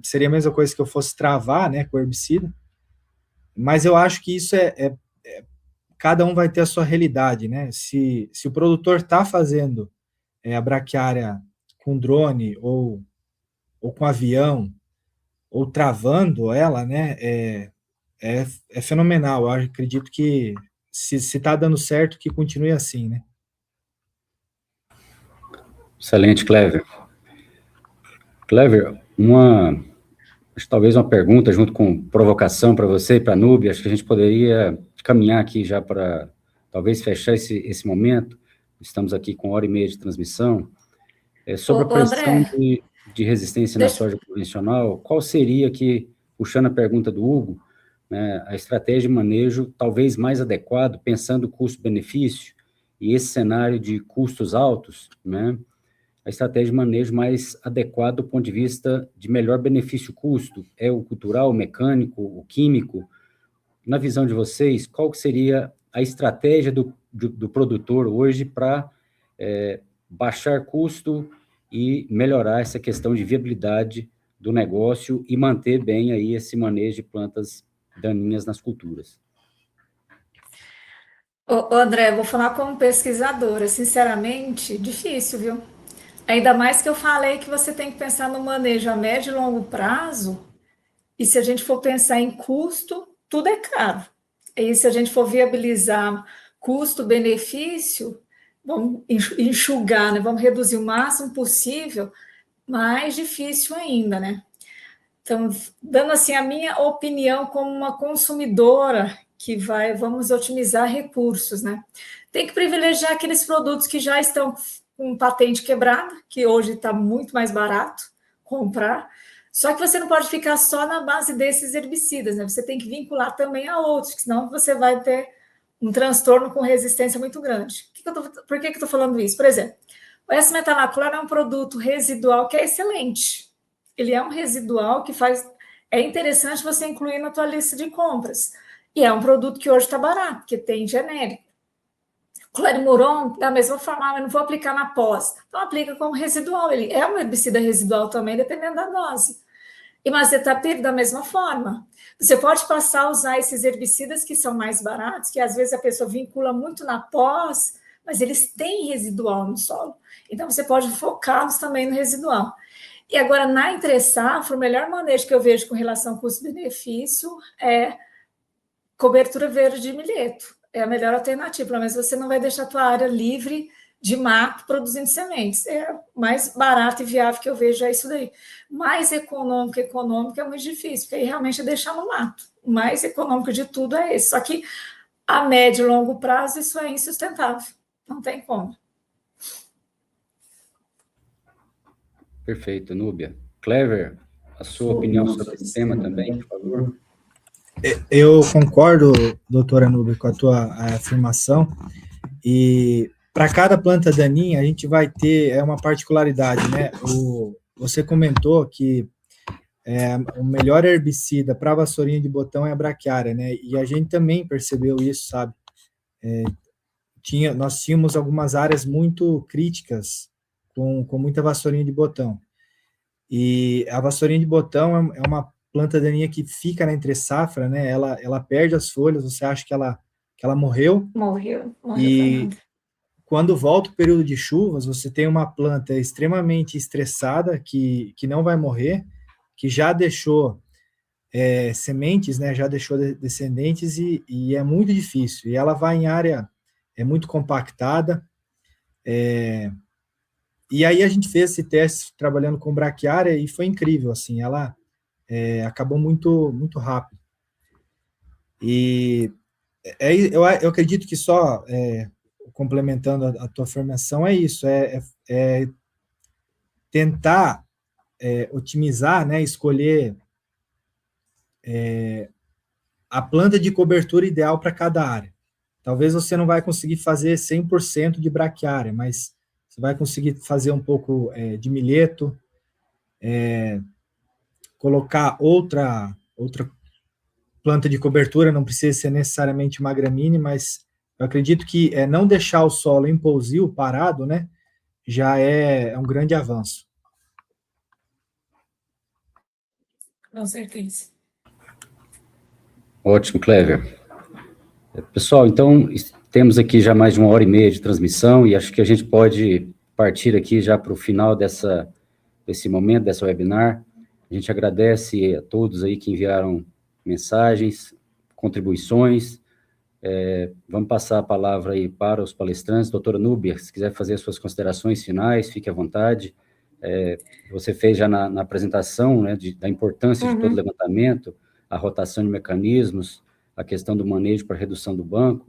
seria a mesma coisa que eu fosse travar, né, com o herbicida. Mas eu acho que isso cada um vai ter a sua realidade, né? Se o produtor está fazendo a braquiária com drone ou com avião, ou travando ela, né? É fenomenal. Eu acredito que se está dando certo, que continue assim, né? Excelente, Clever. Clever, talvez uma pergunta junto com provocação para você e para a Nubia. Acho que a gente poderia caminhar aqui já para talvez fechar esse momento. Estamos aqui com 1h30 de transmissão. Sobre a pressão André, de resistência na soja convencional, qual seria puxando a pergunta do Hugo, né, a estratégia de manejo talvez mais adequado, pensando custo-benefício, e esse cenário de custos altos, né, a estratégia de manejo mais adequada do ponto de vista de melhor benefício-custo? É o cultural, o mecânico, o químico? Na visão de vocês, qual que seria a estratégia do produtor hoje para baixar custo e melhorar essa questão de viabilidade do negócio e manter bem aí esse manejo de plantas daninhas nas culturas? André, vou falar como pesquisadora, sinceramente, difícil, viu? Ainda mais que eu falei que você tem que pensar no manejo a médio e longo prazo, e se a gente for pensar em custo, tudo é caro. E se a gente for viabilizar custo-benefício, vamos enxugar, né? Vamos reduzir o máximo possível, mais difícil ainda, né? Então, dando assim a minha opinião como uma consumidora vamos otimizar recursos, né? Tem que privilegiar aqueles produtos que já estão com patente quebrada, que hoje está muito mais barato comprar. Só que você não pode ficar só na base desses herbicidas, né? Você tem que vincular também a outros, senão você vai ter um transtorno com resistência muito grande. Por que eu estou falando isso? Por exemplo, o S-metalacolor é um produto residual que é excelente. Ele é um residual que é interessante você incluir na tua lista de compras. E é um produto que hoje está barato, porque tem genérico. Clarimuron, da mesma forma, eu não vou aplicar na pós. Então, aplica como residual. Ele é um herbicida residual também, dependendo da dose. E Mazetapir, da mesma forma. Você pode passar a usar esses herbicidas que são mais baratos, que às vezes a pessoa vincula muito na pós, mas eles têm residual no solo. Então, você pode focá-los também no residual. E agora, na entre-safra, o melhor manejo que eu vejo com relação ao custo-benefício é cobertura verde de milheto. É a melhor alternativa, mas você não vai deixar a tua área livre de mato produzindo sementes. É mais barato e viável que eu vejo é isso daí. Mais econômico é muito difícil, porque aí realmente é deixar no mato. O mais econômico de tudo é esse. Só que a médio e longo prazo isso é insustentável. Não tem como. Perfeito, Núbia. Clever, a sua opinião sobre esse tema também, por favor. Eu concordo, doutora Núbia, com a tua afirmação, e para cada planta daninha a gente vai ter uma particularidade, né? Você comentou que o melhor herbicida para vassourinha de botão é a braquiária, né? E a gente também percebeu isso, sabe? Nós tínhamos algumas áreas muito críticas com muita vassourinha de botão. E a vassourinha de botão é uma planta daninha que fica na entre-safra, né? Ela perde as folhas, você acha que ela morreu. Morreu. E quando volta o período de chuvas, você tem uma planta extremamente estressada, que não vai morrer, que já deixou sementes, né? Já deixou descendentes e é muito difícil. E ela vai em área muito compactada. E aí a gente fez esse teste trabalhando com braquiária e foi incrível, assim, ela acabou muito, muito rápido. E eu acredito que só, complementando a tua formação, é isso, tentar otimizar, né, escolher a planta de cobertura ideal para cada área. Talvez você não vai conseguir fazer 100% de braquiária, mas você vai conseguir fazer um pouco de milheto, colocar outra planta de cobertura, não precisa ser necessariamente uma gramínea, mas eu acredito que não deixar o solo em pousio parado, né, já é um grande avanço. Com certeza. Ótimo, Clever. Pessoal, então, temos aqui já mais de 1h30 de transmissão e acho que a gente pode partir aqui já para o final desse momento, dessa webinar. A gente agradece a todos aí que enviaram mensagens, contribuições. Vamos passar a palavra aí para os palestrantes. Doutora Núbia, se quiser fazer as suas considerações finais, fique à vontade. Você fez já na apresentação, né, da importância de todo levantamento, a rotação de mecanismos, a questão do manejo para redução do banco.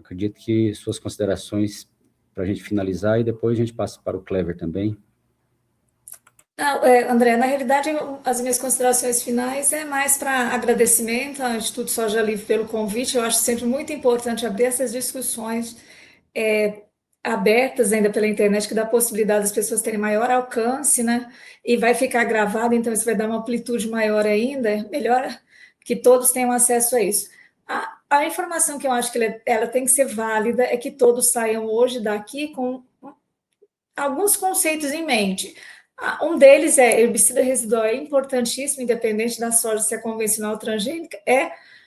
Acredito que suas considerações para a gente finalizar e depois a gente passa para o Clever também. Não, André, na realidade, as minhas considerações finais é mais para agradecimento ao Instituto Soja Livre pelo convite. Eu acho sempre muito importante abrir essas discussões abertas ainda pela internet, que dá a possibilidade das pessoas terem maior alcance, né? E vai ficar gravado, então isso vai dar uma amplitude maior ainda, melhor que todos tenham acesso a isso. A informação que eu acho que ela tem que ser válida é que todos saiam hoje daqui com alguns conceitos em mente. Um deles é herbicida residual, é importantíssimo, independente da soja se é convencional ou transgênica,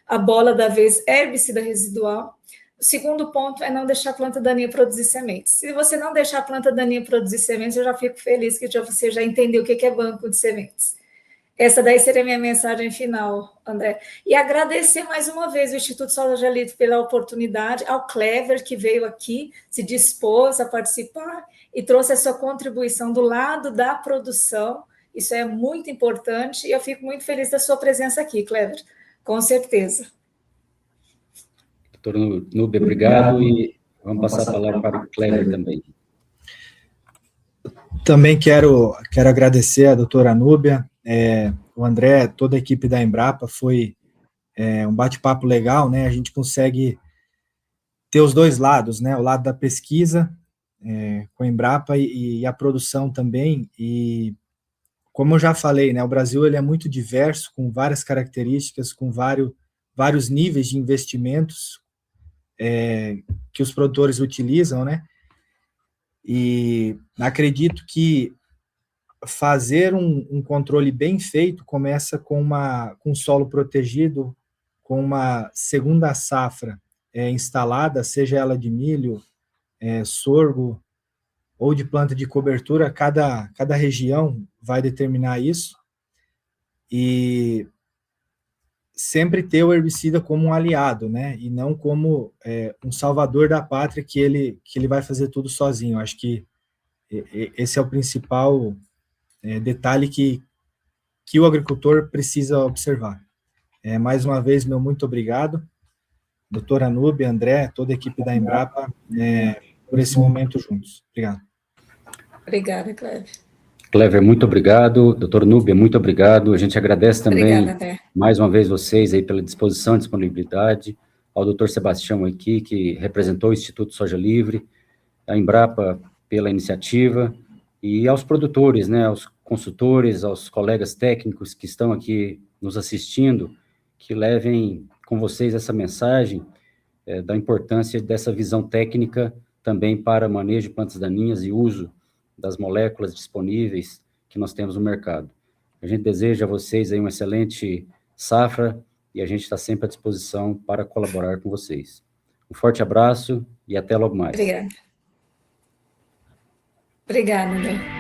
a bola da vez é herbicida residual. O segundo ponto é não deixar a planta daninha produzir sementes. Se você não deixar a planta daninha produzir sementes, eu já fico feliz que você já entendeu o que é banco de sementes. Essa daí seria a minha mensagem final, André. E agradecer mais uma vez o Instituto Soja Livre pela oportunidade, ao Clever, que veio aqui, se dispôs a participar e trouxe a sua contribuição do lado da produção. Isso é muito importante e eu fico muito feliz da sua presença aqui, Clever, com certeza. Doutor Núbia, obrigado, e vamos passar a palavra para o Clever também. Também quero agradecer a doutora Núbia, o André, toda a equipe da Embrapa, foi um bate-papo legal, né? A gente consegue ter os dois lados, né? O lado da pesquisa com a Embrapa e a produção também, e como eu já falei, né? O Brasil ele é muito diverso, com várias características, com vários níveis de investimentos que os produtores utilizam, né? E acredito que fazer um controle bem feito começa com um solo protegido, com uma segunda safra instalada, seja ela de milho, sorgo ou de planta de cobertura, cada região vai determinar isso, e sempre ter o herbicida como um aliado, né, e não como um salvador da pátria que ele vai fazer tudo sozinho. Acho que esse é o principal detalhe que o agricultor precisa observar. Mais uma vez, meu muito obrigado, doutora Núbia, André, toda a equipe da Embrapa, por esse momento juntos. Obrigado. Obrigada, Clever. Clever, muito obrigado. Doutor Núbia, muito obrigado. A gente agradece também, Obrigada, mais uma vez, vocês aí pela disposição e disponibilidade, ao doutor Sebastião aqui, que representou o Instituto Soja Livre, a Embrapa pela iniciativa, e aos produtores, né, aos consultores, aos colegas técnicos que estão aqui nos assistindo, que levem com vocês essa mensagem da importância dessa visão técnica também para manejo de plantas daninhas e uso das moléculas disponíveis que nós temos no mercado. A gente deseja a vocês aí uma excelente safra e a gente está sempre à disposição para colaborar com vocês. Um forte abraço e até logo mais. Obrigada. Obrigada, André.